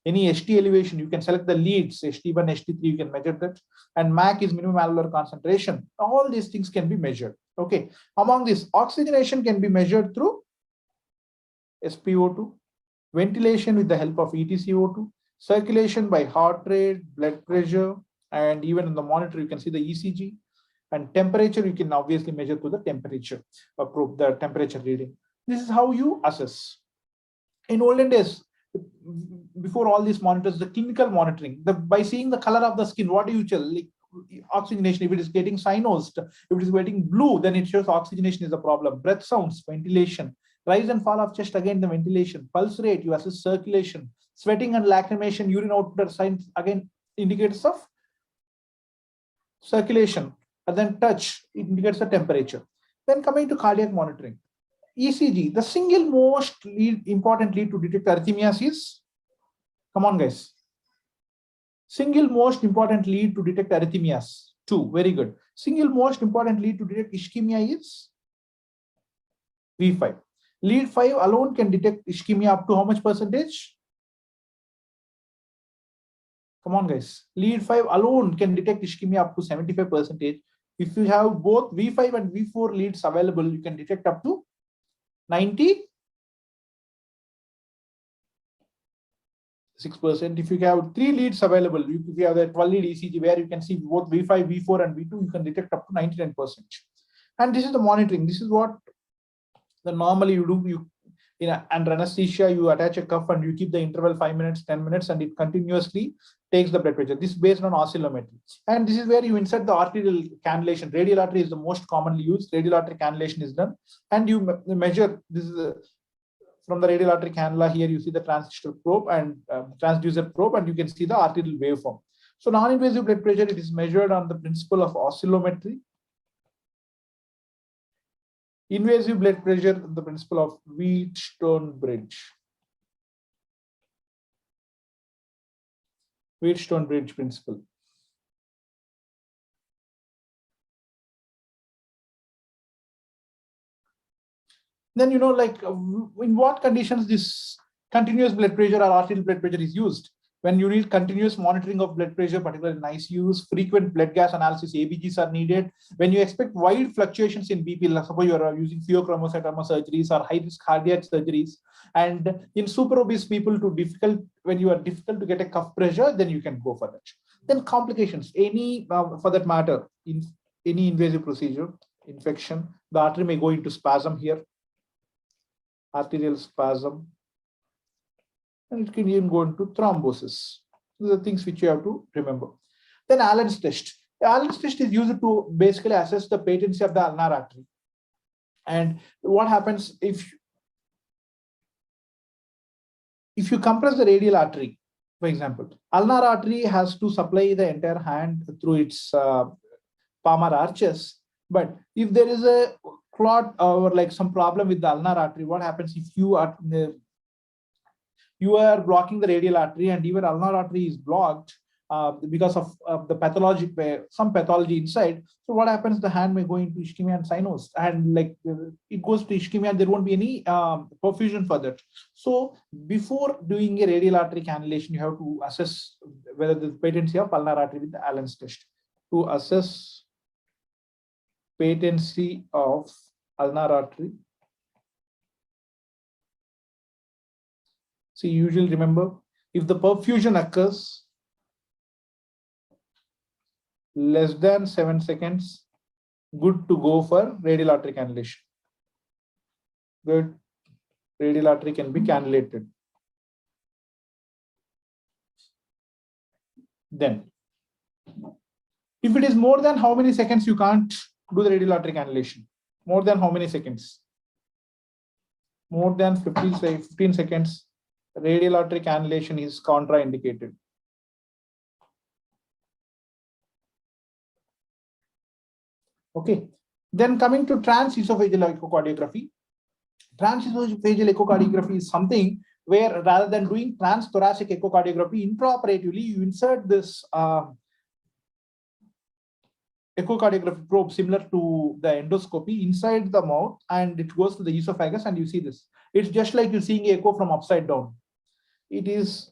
any ST elevation. You can select the leads, ST1, ST3, you can measure that. And MAC is minimum alveolar concentration. All these things can be measured. Okay. Among this, oxygenation can be measured through SpO2, ventilation with the help of EtCO2, circulation by heart rate, blood pressure, and even in the monitor, you can see the ECG. And temperature, you can obviously measure to the temperature, probe the temperature reading. This is how you assess. In olden days, before all these monitors, the clinical monitoring, by seeing the color of the skin, what do you tell? Like oxygenation, if it is getting cyanosed, if it is getting blue, then it shows oxygenation is a problem. Breath sounds, ventilation. Rise and fall of chest, again the ventilation. Pulse rate, you assess circulation. Sweating and lacrimation, urine output signs, again indicators of circulation. And then touch, it indicates the temperature. Then coming to cardiac monitoring. ECG, the single most important lead to detect arrhythmias is, come on guys, single most important lead to detect arrhythmias. 2. Very good. Single most important lead to detect ischemia is V5. Lead 5 alone can detect ischemia up to how much percentage? Come on, guys. Lead 5 alone can detect ischemia up to 75%. If you have both V5 and V4 leads available, you can detect up to 96%. If you have 3 leads available, if you have the 12 lead ECG where you can see both V5, V4, and V2, you can detect up to 99%. And this is the monitoring. This is what normally you do. Under anesthesia, you attach a cuff and you keep the interval 5 minutes, 10 minutes, and it continuously takes the blood pressure. This is based on oscillometry. And this is where you insert the arterial cannulation. Radial artery is the most commonly used. Radial artery cannulation is done. And you measure, this is from the radial artery cannula. Here you see the transducer probe and you can see the arterial waveform. So non-invasive blood pressure, it is measured on the principle of oscillometry. Invasive blood pressure, the principle of Wheatstone bridge. Wheatstone bridge principle. Then, like in what conditions this continuous blood pressure or arterial blood pressure is used? When you need continuous monitoring of blood pressure, particularly in ICUs, frequent blood gas analysis, ABGs are needed. When you expect wide fluctuations in BP, like suppose you are using pheochromocytoma surgeries or high-risk cardiac surgeries, and in super obese people, when you are difficult to get a cuff pressure, then you can go for that. Then complications, for that matter, in any invasive procedure, infection, the artery may go into spasm here, arterial spasm, and it can even go into thrombosis. These are the things which you have to remember. Then Allen's test. The Allen's test is used to basically assess the patency of the ulnar artery. And what happens if you compress the radial artery, for example, ulnar artery has to supply the entire hand through its palmar arches. But if there is a clot or like some problem with the ulnar artery, what happens if you are blocking the radial artery and even ulnar artery is blocked because of the some pathology inside? So what happens? The hand may go into ischemia and sinus, and like it goes to ischemia, and there won't be any perfusion for that. So before doing a radial artery cannulation, you have to assess whether the patency of ulnar artery with the Allen's test. To assess patency of ulnar artery, so you usually remember, if the perfusion occurs less than 7 seconds, good to go for radial artery cannulation. Good, radial artery can be cannulated. Then, if it is more than how many seconds, you can't do the radial artery cannulation. More than how many seconds? More than 15 seconds. Radial artery cannulation is contraindicated. Okay. Then coming to transesophageal echocardiography. Transesophageal echocardiography is something where rather than doing transthoracic echocardiography intraoperatively, you insert this echocardiography probe similar to the endoscopy inside the mouth, and it goes to the esophagus, and you see this. It's just like you're seeing echo from upside down. It is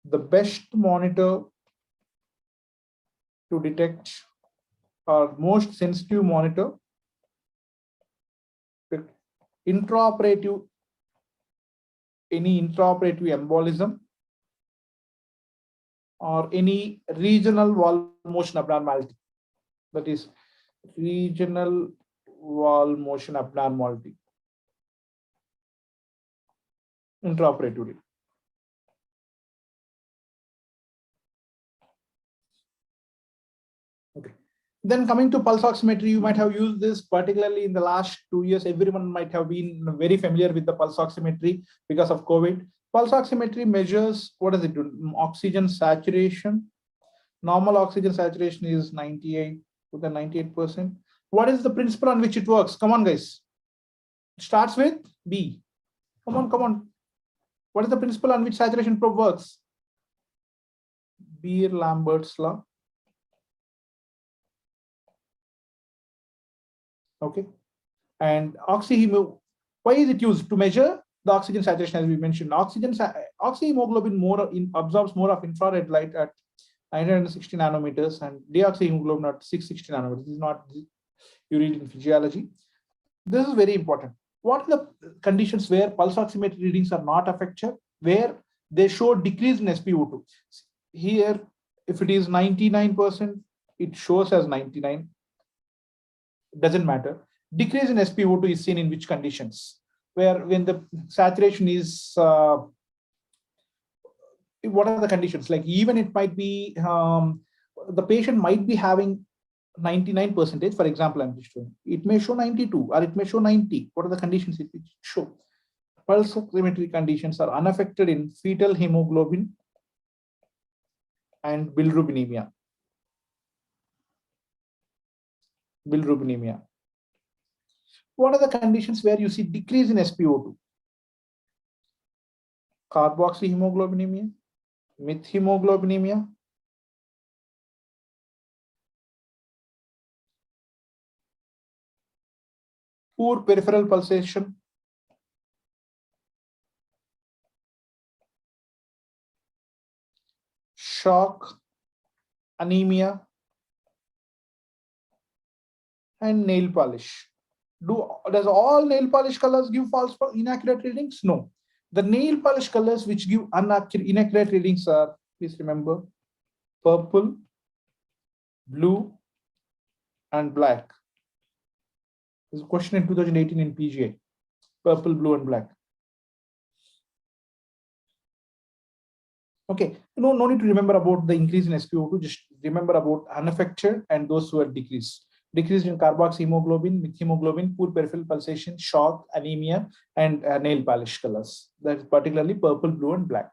the best monitor to detect, or most sensitive monitor, intraoperative, any intraoperative embolism or any regional wall motion abnormality. That is regional wall motion abnormality intraoperatively. Okay. Then coming to pulse oximetry, you might have used this particularly in the last 2 years. Everyone might have been very familiar with the pulse oximetry because of COVID. Pulse oximetry measures, what does it do? Oxygen saturation. Normal oxygen saturation is 98 to the 98%. What is the principle on which it works? Come on, guys. It starts with B. Come on, come on. What is the principle on which saturation probe works? Beer-Lambert's law. Okay. And oxyhemo, why is it used? To measure the oxygen saturation, as we mentioned. Oxyhemoglobin absorbs more of infrared light at 960 nanometers and deoxyhemoglobin at 660 nanometers. This is not, you read in physiology. This is very important. What are the conditions where pulse oximetry readings are not affected, where they show decrease in SpO2? Here, if it is 99%, it shows as 99. It doesn't matter. Decrease in SpO2 is seen in which conditions? Where when the saturation is, what are the conditions? Like even it might be, the patient might be having 99%, for example, I'm just showing. It may show 92 or it may show 90. What are the conditions it will show? Pulse oximetry conditions are unaffected in fetal hemoglobin and bilirubin. What are the conditions where you see decrease in SpO2? Carboxyhemoglobinemia, methemoglobinemia, poor peripheral pulsation, shock, anemia, and nail polish. Does all nail polish colors give false inaccurate readings? No. The nail polish colors which give inaccurate readings are, please remember, purple, blue, and black. There's a question in 2018 in PGA. Purple, blue, and black. Okay, no need to remember about the increase in SpO2, just remember about unaffected and those who are decreased. Decreased in carboxyhemoglobin, methemoglobin, poor peripheral pulsation, shock, anemia, and nail polish colors. That's particularly purple, blue, and black.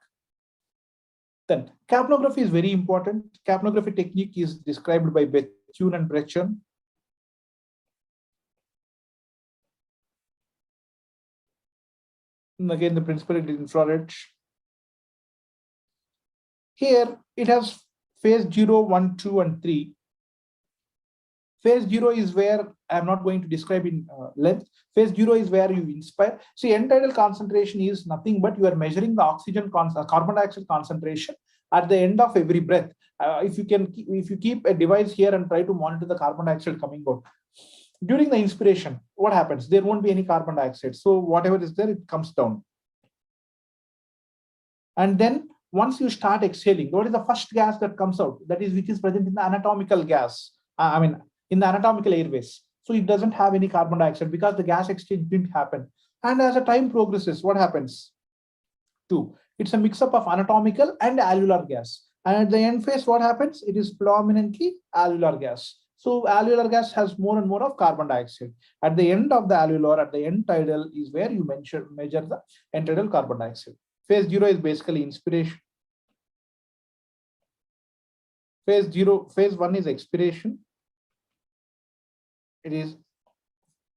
Then capnography is very important. Capnography technique is described by Bethune and Brechen. And again, the principle is infrared. Here it has phase 0, 1, 2, and 3. Phase 0 is where I'm not going to describe in length. Phase 0 is where you inspire. See, end-tidal concentration is nothing but you are measuring the oxygen carbon dioxide concentration at the end of every breath. If you keep a device here and try to monitor the carbon dioxide coming out during the inspiration, what happens? There won't be any carbon dioxide. So whatever is there, it comes down. And then once you start exhaling, what is the first gas that comes out? That is which is present in the anatomical gas. In the anatomical airways. So it doesn't have any carbon dioxide because the gas exchange didn't happen. And as the time progresses, what happens? 2. It's a mix-up of anatomical and alveolar gas. And at the end phase, what happens? It is predominantly alveolar gas. So alveolar gas has more and more of carbon dioxide. At the end of the alveolar, at the end tidal is where you measure the end tidal carbon dioxide. Phase 0 is basically inspiration. Phase 1 is expiration. It is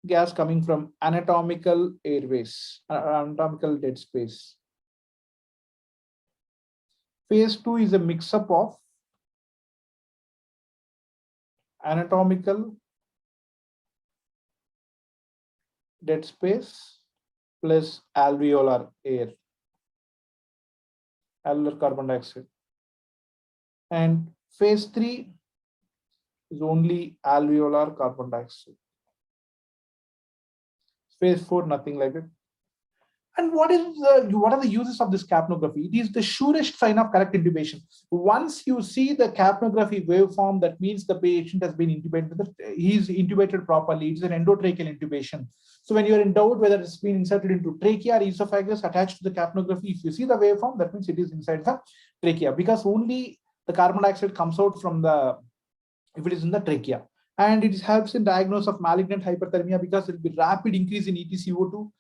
gas coming from anatomical airways, anatomical dead space. Phase 2 is a mix-up of anatomical dead space plus alveolar air, alveolar carbon dioxide. And phase 3 is only alveolar carbon dioxide. Phase 4, nothing like it. And what are the uses of this capnography? It is the surest sign of correct intubation. Once you see the capnography waveform, that means the patient has been intubated. He's intubated properly. It's an endotracheal intubation. So when you're in doubt whether it's been inserted into trachea or esophagus attached to the capnography, if you see the waveform, that means it is inside the trachea, because only the carbon dioxide comes out from the, if it is in the trachea. And it helps in diagnosis of malignant hyperthermia because it will be rapid increase in EtCO2,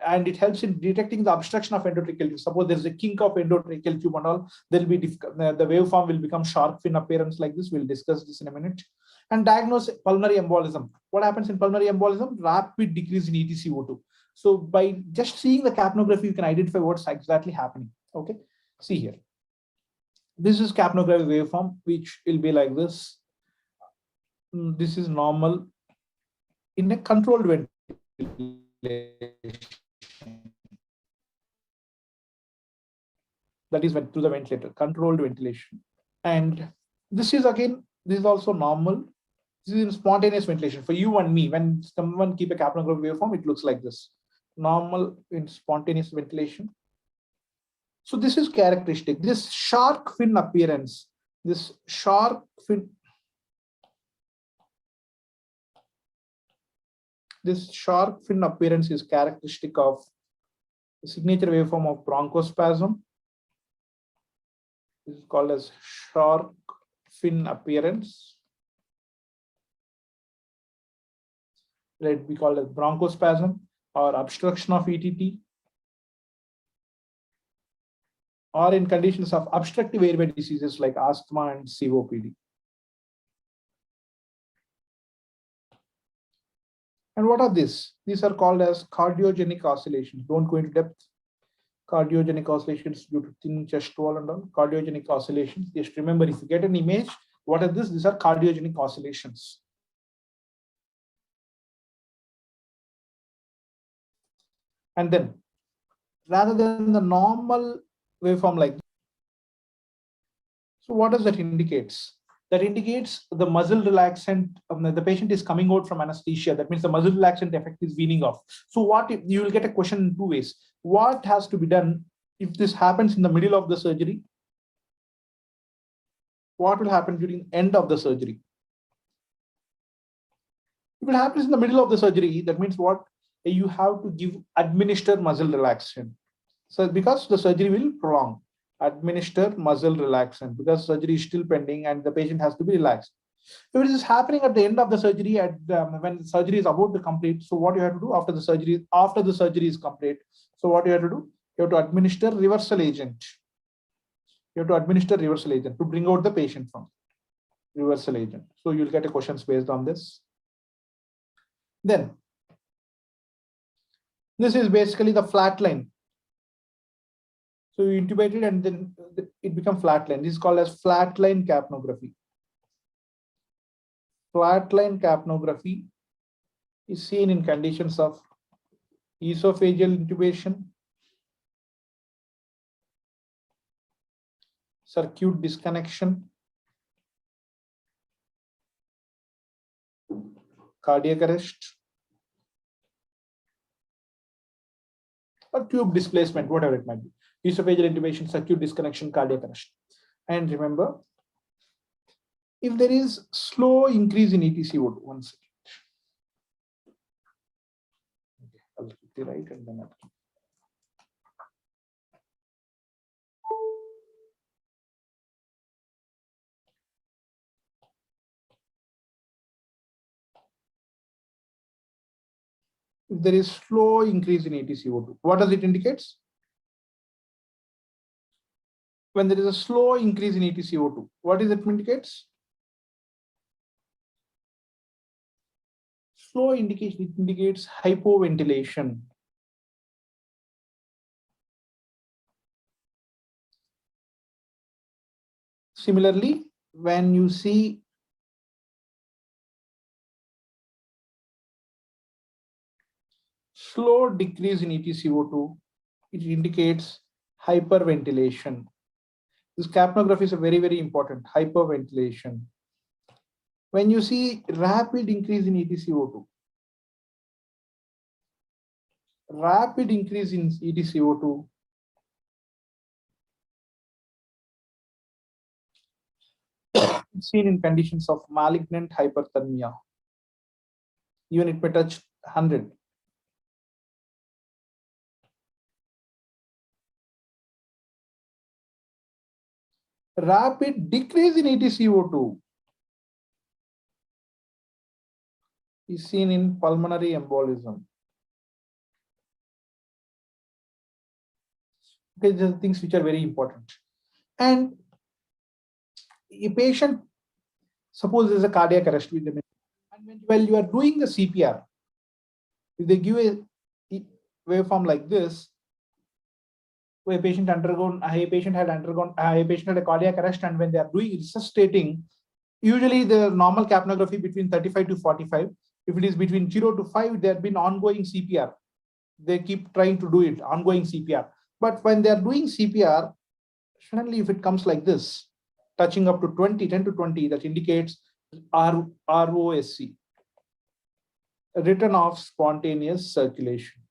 and it helps in detecting the obstruction of endotracheal tube. Suppose there is a kink of endotracheal tube and all, there will be the waveform will become shark fin appearance like this. We'll discuss this in a minute. And diagnose pulmonary embolism. What happens in pulmonary embolism? Rapid decrease in EtCO2. So by just seeing the capnography, you can identify what's exactly happening. Okay, see here. This is capnography waveform, which will be like this. This is normal. in a controlled ventilation. That is through the ventilator, controlled ventilation. And this is again, this is also normal. This is in spontaneous ventilation for you and me. When someone keep a capnography waveform, it looks like this. Normal in spontaneous ventilation. So this is characteristic. This shark fin appearance, this shark fin appearance is characteristic of the signature waveform of bronchospasm. This is called as shark fin appearance. Let be called as bronchospasm or obstruction of ETT, or in conditions of obstructive airway diseases like asthma and COPD. And what are these? These are called as cardiogenic oscillations. Don't go into depth. Cardiogenic oscillations due to thin chest wall and all. Cardiogenic oscillations. Just remember, if you get an image, what are this? These are cardiogenic oscillations. And then, rather than the normal waveform like this, so what does that indicates? That indicates the muscle relaxant, the patient is coming out from anesthesia. That means the muscle relaxant effect is weaning off. So what if you will get a question in two ways. What has to be done if this happens in the middle of the surgery? What will happen during the end of the surgery? If it happens in the middle of the surgery, that means what? You have to administer muscle relaxant. So because the surgery will prolong, administer muscle relaxant because surgery is still pending and the patient has to be relaxed. If it is happening at the end of the surgery, when the surgery is about to complete, so what you have to do after the surgery is complete? So what you have to do? You have to administer reversal agent. You have to administer reversal agent to bring out the patient from reversal agent. So you'll get a questions based on this. Then this is basically the flat line. So you intubate it and then it becomes flat line. This is called as flat line capnography. Flat line capnography is seen in conditions of esophageal intubation, circuit disconnection, cardiac arrest, or tube displacement, whatever it might be. Esophageal intubation, circuit disconnection, cardiac arrest. And remember, if there is slow increase in ETCO2, 1 second. Okay, I'll quickly write and then I'll. If there is slow increase in ETCO2, what does it indicate? When there is a slow increase in ETCO2, what does it indicates? Slow indication, it indicates hypoventilation. Similarly, when you see slow decrease in ETCO2, it indicates hyperventilation. This capnography is a very, very important, hyperventilation. When you see rapid increase in ETCO2, seen in conditions of malignant hyperthermia. Even it may touch 100. Rapid decrease in ETCO2 is seen in pulmonary embolism. Okay, these are things which are very important. And a patient, suppose there's a cardiac arrest with them, and while you are doing the CPR, if they give a waveform like this, where a patient had a cardiac arrest, and when they are doing resuscitating, usually the normal capnography between 35 to 45. If it is between 0 to 5, there have been ongoing CPR. They keep trying to do it, ongoing CPR. But when they are doing CPR, suddenly if it comes like this, touching up to 20, 10 to 20, that indicates ROSC, return of spontaneous circulation.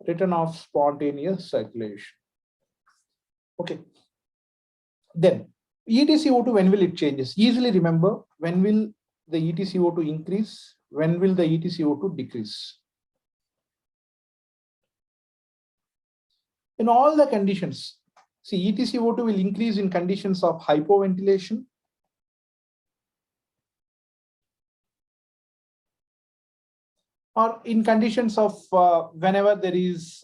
Return of spontaneous circulation. Okay. Then ETCO2, when will it changes? Easily remember, when will the ETCO2 increase? When will the ETCO2 decrease? In all the conditions, see, ETCO2 will increase in conditions of hypoventilation, or in conditions of whenever there is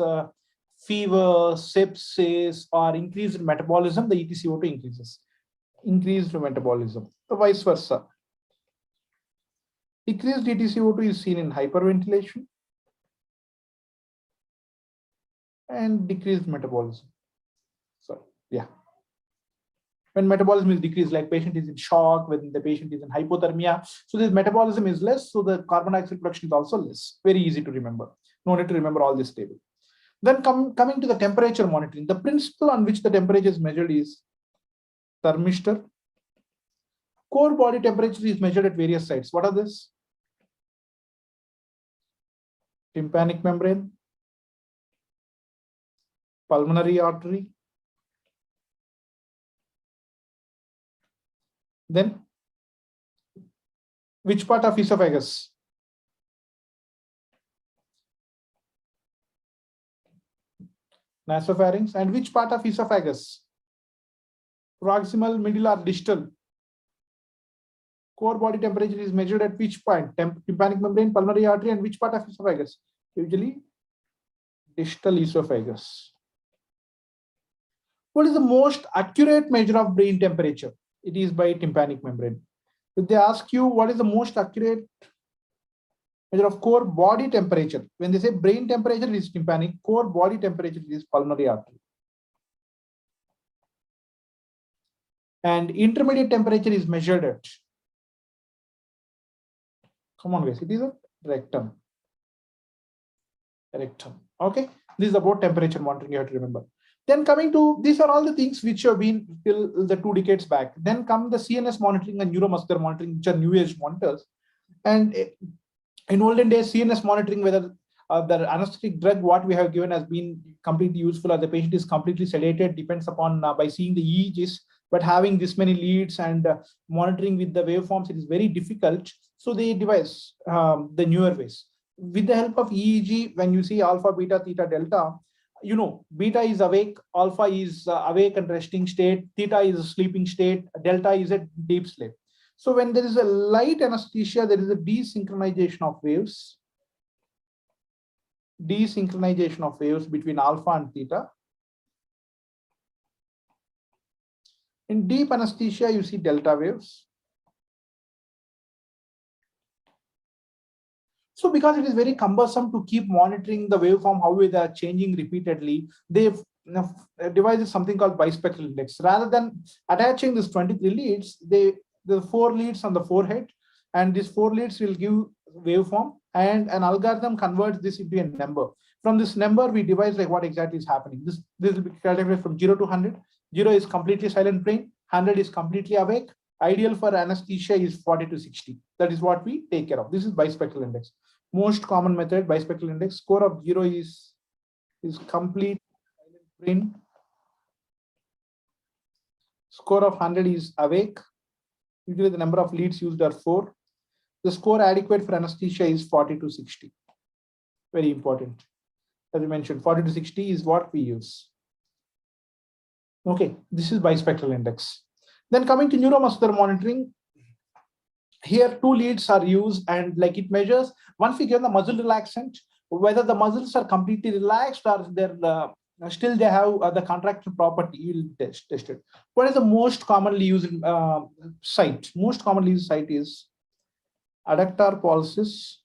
fever, sepsis, or increased metabolism, the ETCO2 increases. Increased metabolism, the vice versa. Decreased ETCO2 is seen in hyperventilation and decreased metabolism. So, yeah. When metabolism is decreased, like patient is in shock, when the patient is in hypothermia, so this metabolism is less, so the carbon dioxide production is also less. Very easy to remember. No need to remember all this table. Then coming to the temperature monitoring, the principle on which the temperature is measured is thermistor. Core body temperature is measured at various sites. What are this? Tympanic membrane, pulmonary artery, then which part of esophagus? Nasopharynx. And which part of esophagus? Proximal, middle, or distal? Core body temperature is measured at which point? Tympanic membrane, pulmonary artery, and which part of esophagus? Usually distal esophagus. What is the most accurate measure of brain temperature? It is by tympanic membrane. If they ask you what is the most accurate measure of core body temperature, when they say brain temperature is tympanic, core body temperature is pulmonary artery. And intermediate temperature is measured at, come on guys, it is a rectum. Rectum. Okay, this is about temperature monitoring, you have to remember. Then coming to, these are all the things which have been till the 2 decades back. Then come the CNS monitoring and neuromuscular monitoring, which are new age monitors. And in olden days, CNS monitoring, whether the anesthetic drug what we have given has been completely useful, or the patient is completely sedated, depends upon by seeing the EEGs. But having this many leads and monitoring with the waveforms, it is very difficult. So they devise the newer ways. With the help of EEG, when you see alpha, beta, theta, delta, you know, beta is awake, alpha is awake and resting state, theta is a sleeping state, delta is a deep sleep. So when there is a light anesthesia, there is a desynchronization of waves. Desynchronization of waves between alpha and theta. In deep anesthesia, you see delta waves. So because it is very cumbersome to keep monitoring the waveform, how they are changing repeatedly, they've devised something called bispectral index. Rather than attaching this 23 leads, the 4 leads on the forehead, and these 4 leads will give waveform, and an algorithm converts this into a number. From this number, we devise like what exactly is happening. This will be calculated from 0 to 100. 0 is completely silent brain, 100 is completely awake. Ideal for anesthesia is 40 to 60. That is what we take care of. This is bispectral index. Most common method, bispectral index. Score of 0 is complete silent brain. Score of 100 is awake. Usually the number of leads used are 4. The score adequate for anesthesia is 40 to 60. Very important. As I mentioned, 40 to 60 is what we use. Okay, this is bispectral index. Then coming to neuromuscular monitoring, here 2 leads are used, and like it measures, once we give the muscle relaxant, whether the muscles are completely relaxed or they're still they have the contraction property, you will test it. What is the most commonly used site? Most commonly used site is adductor pulses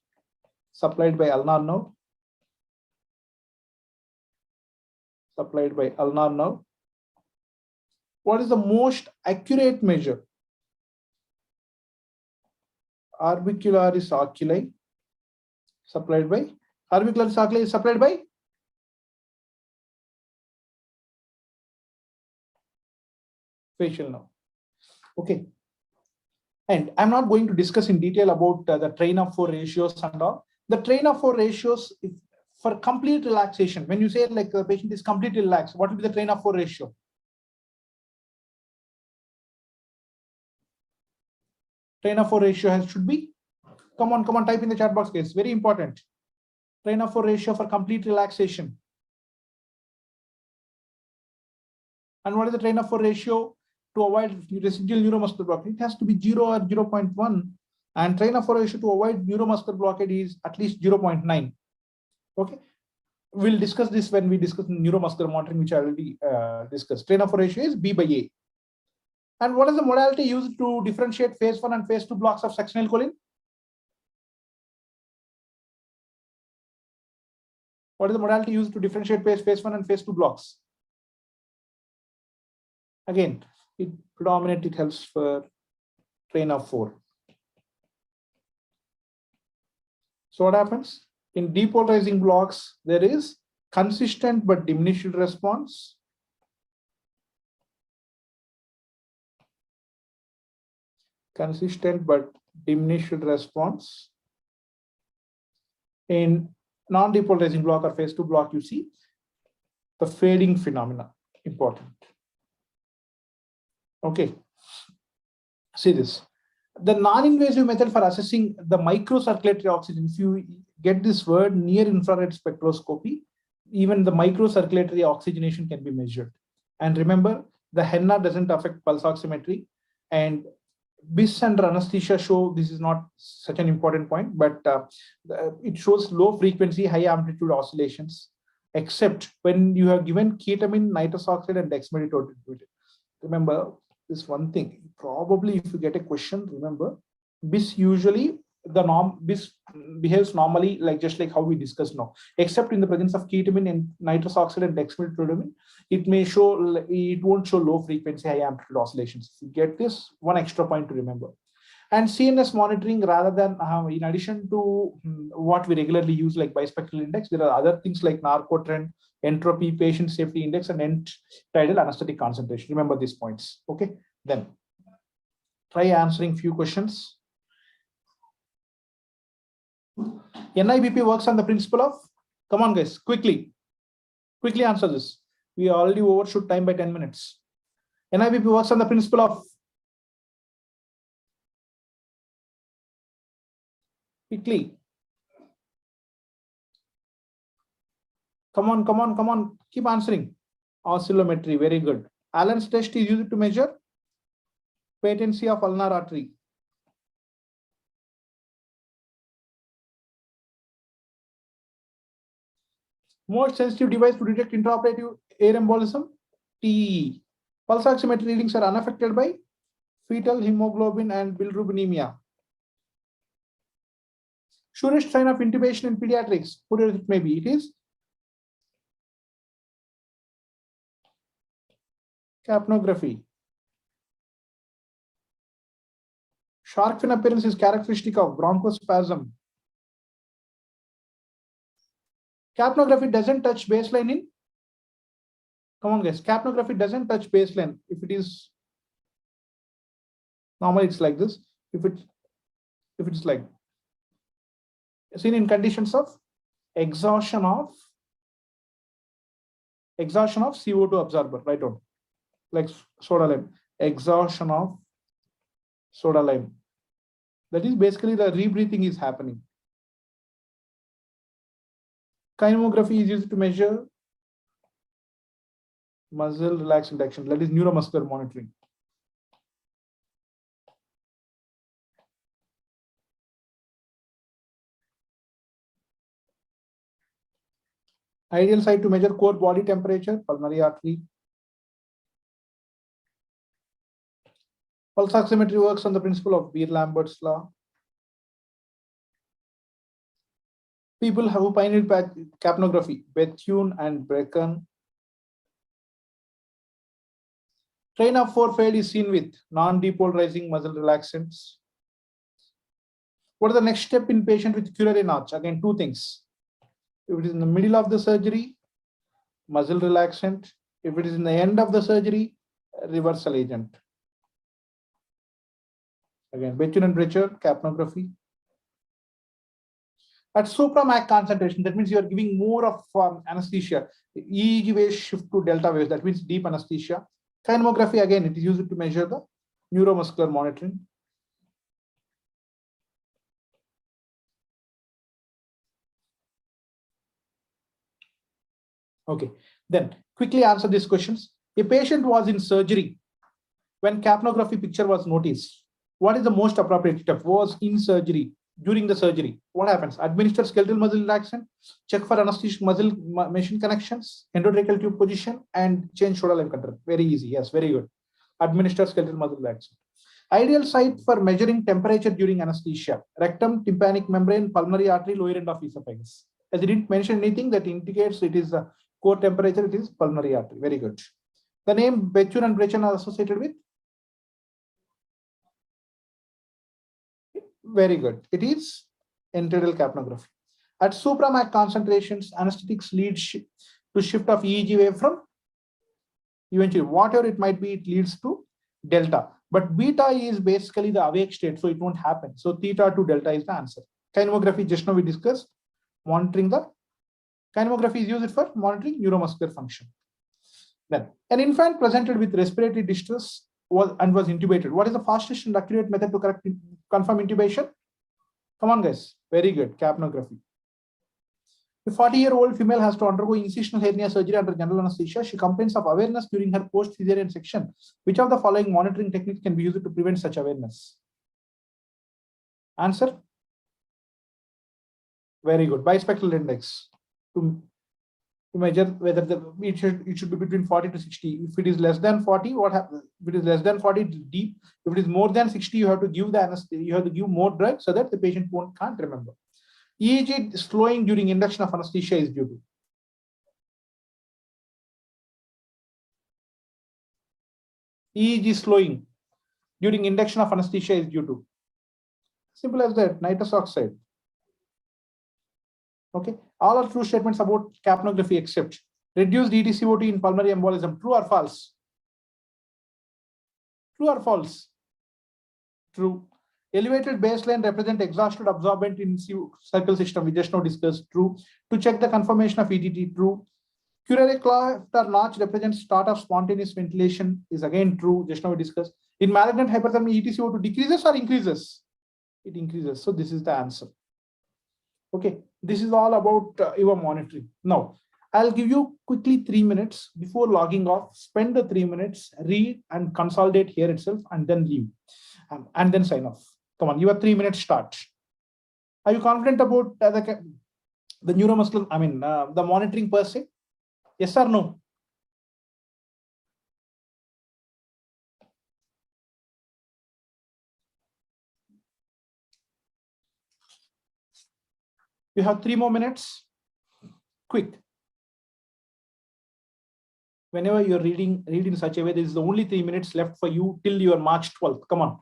supplied by ulnar nerve. Supplied by ulnar nerve. What is the most accurate measure? Orbicularis oculi supplied by orbicularis oculi is supplied by facial nerve. Okay. And I'm not going to discuss in detail about the train of 4 ratios and all. The train of 4 ratios is for complete relaxation. When you say like the patient is completely relaxed, what will be the train of 4 ratio? Train of 4 ratio should be, come on, type in the chat box, guys. Very important. Train of 4 ratio for complete relaxation. And what is the train of 4 ratio to avoid residual neuromuscular blockade? It has to be 0 or 0.1. And train of 4 ratio to avoid neuromuscular blockade is at least 0.9. Okay. We'll discuss this when we discuss neuromuscular monitoring, which I already discussed. Train of 4 ratio is B by A. And what is the modality used to differentiate phase 1 and phase 2 blocks of sectional choline? What is the modality used to differentiate phase 1 and phase 2 blocks? Again, it predominantly helps for train of 4. So what happens? In depolarizing blocks, there is consistent but diminished response. Consistent but diminished response. In non-depolarizing block or phase 2 block, you see the fading phenomena. Important. Okay. See this. The non-invasive method for assessing the microcirculatory oxygen, if you get this word, near infrared spectroscopy, even the microcirculatory oxygenation can be measured. And remember, the HENA doesn't affect pulse oximetry, and BIS under anesthesia show this is not such an important point, but it shows low frequency, high amplitude oscillations, except when you have given ketamine, nitrous oxide, and dexmedetomidine. Remember this one thing, probably if you get a question, remember, BIS usually, BIS behaves normally, like just like how we discussed now, except in the presence of ketamine and nitrous oxide and dexmedetomidine, it may show, it won't show low frequency, high amplitude oscillations. If you get this, one extra point to remember. And CNS monitoring, rather than, in addition to what we regularly use like bispectral index, there are other things like narcotrend, entropy, patient safety index, and end-tidal anesthetic concentration. Remember these points. Okay, then try answering few questions. NIBP works on the principle of, come on guys, quickly answer this. We already overshoot time by 10 minutes. NIBP works on the principle of, quickly. Come on, keep answering. Oscillometry, very good. Allen's test is used to measure patency of ulnar artery. Most sensitive device to detect intraoperative air embolism, TEE. Pulse oximetry readings are unaffected by fetal hemoglobin and bilirubin. Surest sign of intubation in pediatrics, whatever it may be, it is capnography. Shark fin appearance is characteristic of bronchospasm. Capnography doesn't touch baseline in, come on guys, capnography doesn't touch baseline. If it is, normally it's like this. If it's like, seen in conditions of exhaustion of CO2 absorber, right on, like soda lime, exhaustion of soda lime. That is basically the rebreathing is happening. Kinemography is used to measure muscle relax induction, that is neuromuscular monitoring. Ideal site to measure core body temperature, pulmonary artery. Pulse oximetry works on the principle of Beer-Lambert's law. People who pioneered capnography, Bethune and Brecken. Train of 4 failed is seen with non-depolarizing muscle relaxants. What is the next step in patient with Curare notch? Again, two things. If it is in the middle of the surgery, muscle relaxant. If it is in the end of the surgery, reversal agent. Again, Bechtel and Brecher, capnography. At supramax concentration, that means you are giving more of anesthesia. EEG waves shift to delta waves, that means deep anesthesia. Kinemography, again, it is used to measure the neuromuscular monitoring. Okay, then quickly answer these questions. A patient was in surgery when capnography picture was noticed. What is the most appropriate step? Was in surgery. During the surgery, what happens? Administer skeletal muscle relaxant, check for anesthetic muscle machine connections, endotracheal tube position, and change shoulder line control. Very easy. Yes, very good. Administer skeletal muscle relaxant. Ideal site for measuring temperature during anesthesia: rectum, tympanic membrane, pulmonary artery, lower end of esophagus. As I didn't mention anything that indicates it is a core temperature, it is pulmonary artery. Very good. The name Bechtel and Brecher are associated with. Very good. It is enteral capnography. At supramax concentrations, anesthetics lead to shift of EEG wave from eventually whatever it might be, it leads to delta. But beta is basically the awake state, so it won't happen. So theta to delta is the answer. Kinemography, just now we discussed, monitoring the kinemography is used for monitoring neuromuscular function. Then an infant presented with respiratory distress was intubated. What is the fastest and accurate method to confirm intubation? Come on, guys. Very good. Capnography. A 40-year-old female has to undergo incisional hernia surgery under general anesthesia. She complains of awareness during her post-cesarean section. Which of the following monitoring techniques can be used to prevent such awareness? Answer? Very good. Bispectral index to measure whether it should be between 40 to 60. If it is less than 40, what happens? If it is less than 40, it is deep. If it is more than 60, you have to give the anesthesia. You have to give more drug so that the patient can't remember. EEG slowing during induction of anesthesia is due to. EEG slowing during induction of anesthesia is due to. Simple as that, nitrous oxide. Okay, all are true statements about capnography except reduced DTCOT in pulmonary embolism. True or false? True or false? True. Elevated baseline represent exhausted absorbent in circle system. We just now discussed. True. To check the confirmation of ETT. True. Curare cleft or notch represents start of spontaneous ventilation. Is again true. Just now we discussed. In malignant hyperthermia, ETCO2 decreases or increases? It increases. So this is the answer. Okay. This is all about your monitoring. Now, I'll give you quickly 3 minutes before logging off. Spend the 3 minutes, read and consolidate here itself, and then leave, and then sign off. Come on, your 3 minutes start. Are you confident about the neuromuscular, the monitoring per se? Yes or no? You have 3 more minutes. Quick. Whenever you're reading, read in such a way, there is only 3 minutes left for you till your March 12th. Come on.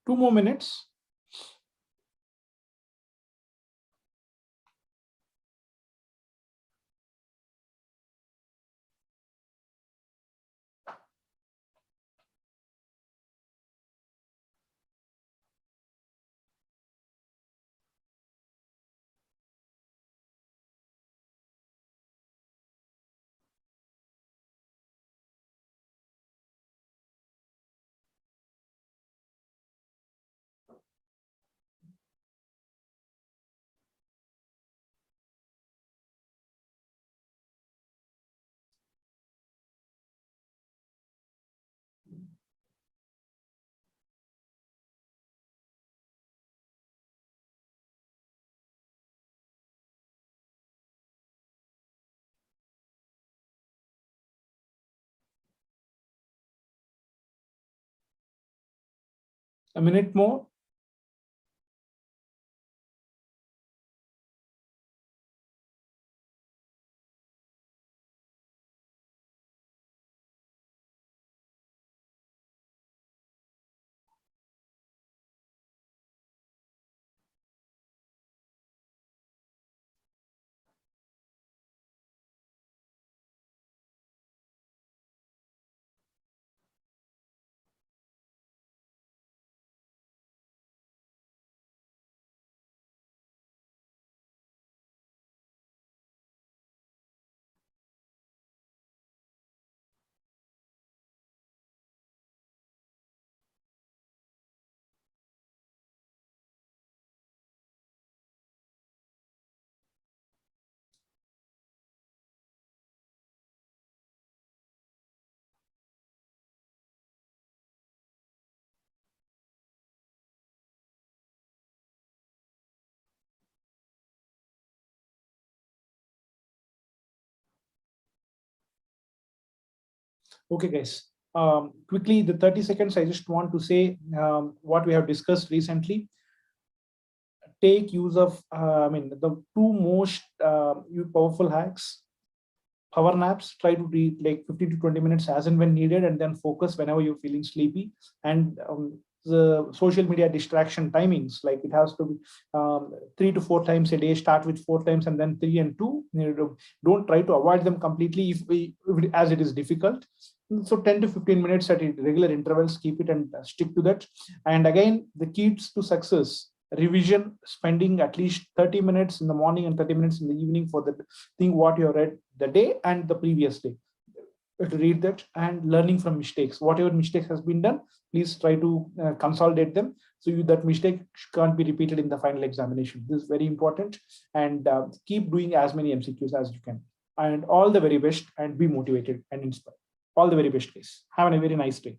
Two more minutes. A minute more. Okay, guys. Quickly, the 30 seconds, I just want to say what we have discussed recently. Take use of, the two most powerful hacks. Power naps, try to read like 15 to 20 minutes as and when needed, and then focus whenever you're feeling sleepy. And the social media distraction timings, like it has to be 3 to 4 times a day, start with 4 times and then 3 and 2. Don't try to avoid them completely as it is difficult. So 10 to 15 minutes at regular intervals, keep it and stick to that. And again, the keys to success: revision, spending at least 30 minutes in the morning and 30 minutes in the evening for the thing what you have read the day and the previous day. To read that, and learning from mistakes. Whatever mistake has been done, please try to consolidate them so that mistake can't be repeated in the final examination. This is very important. And keep doing as many MCQs as you can. And all the very best, and be motivated and inspired. All the very best, guys. Have a very nice day.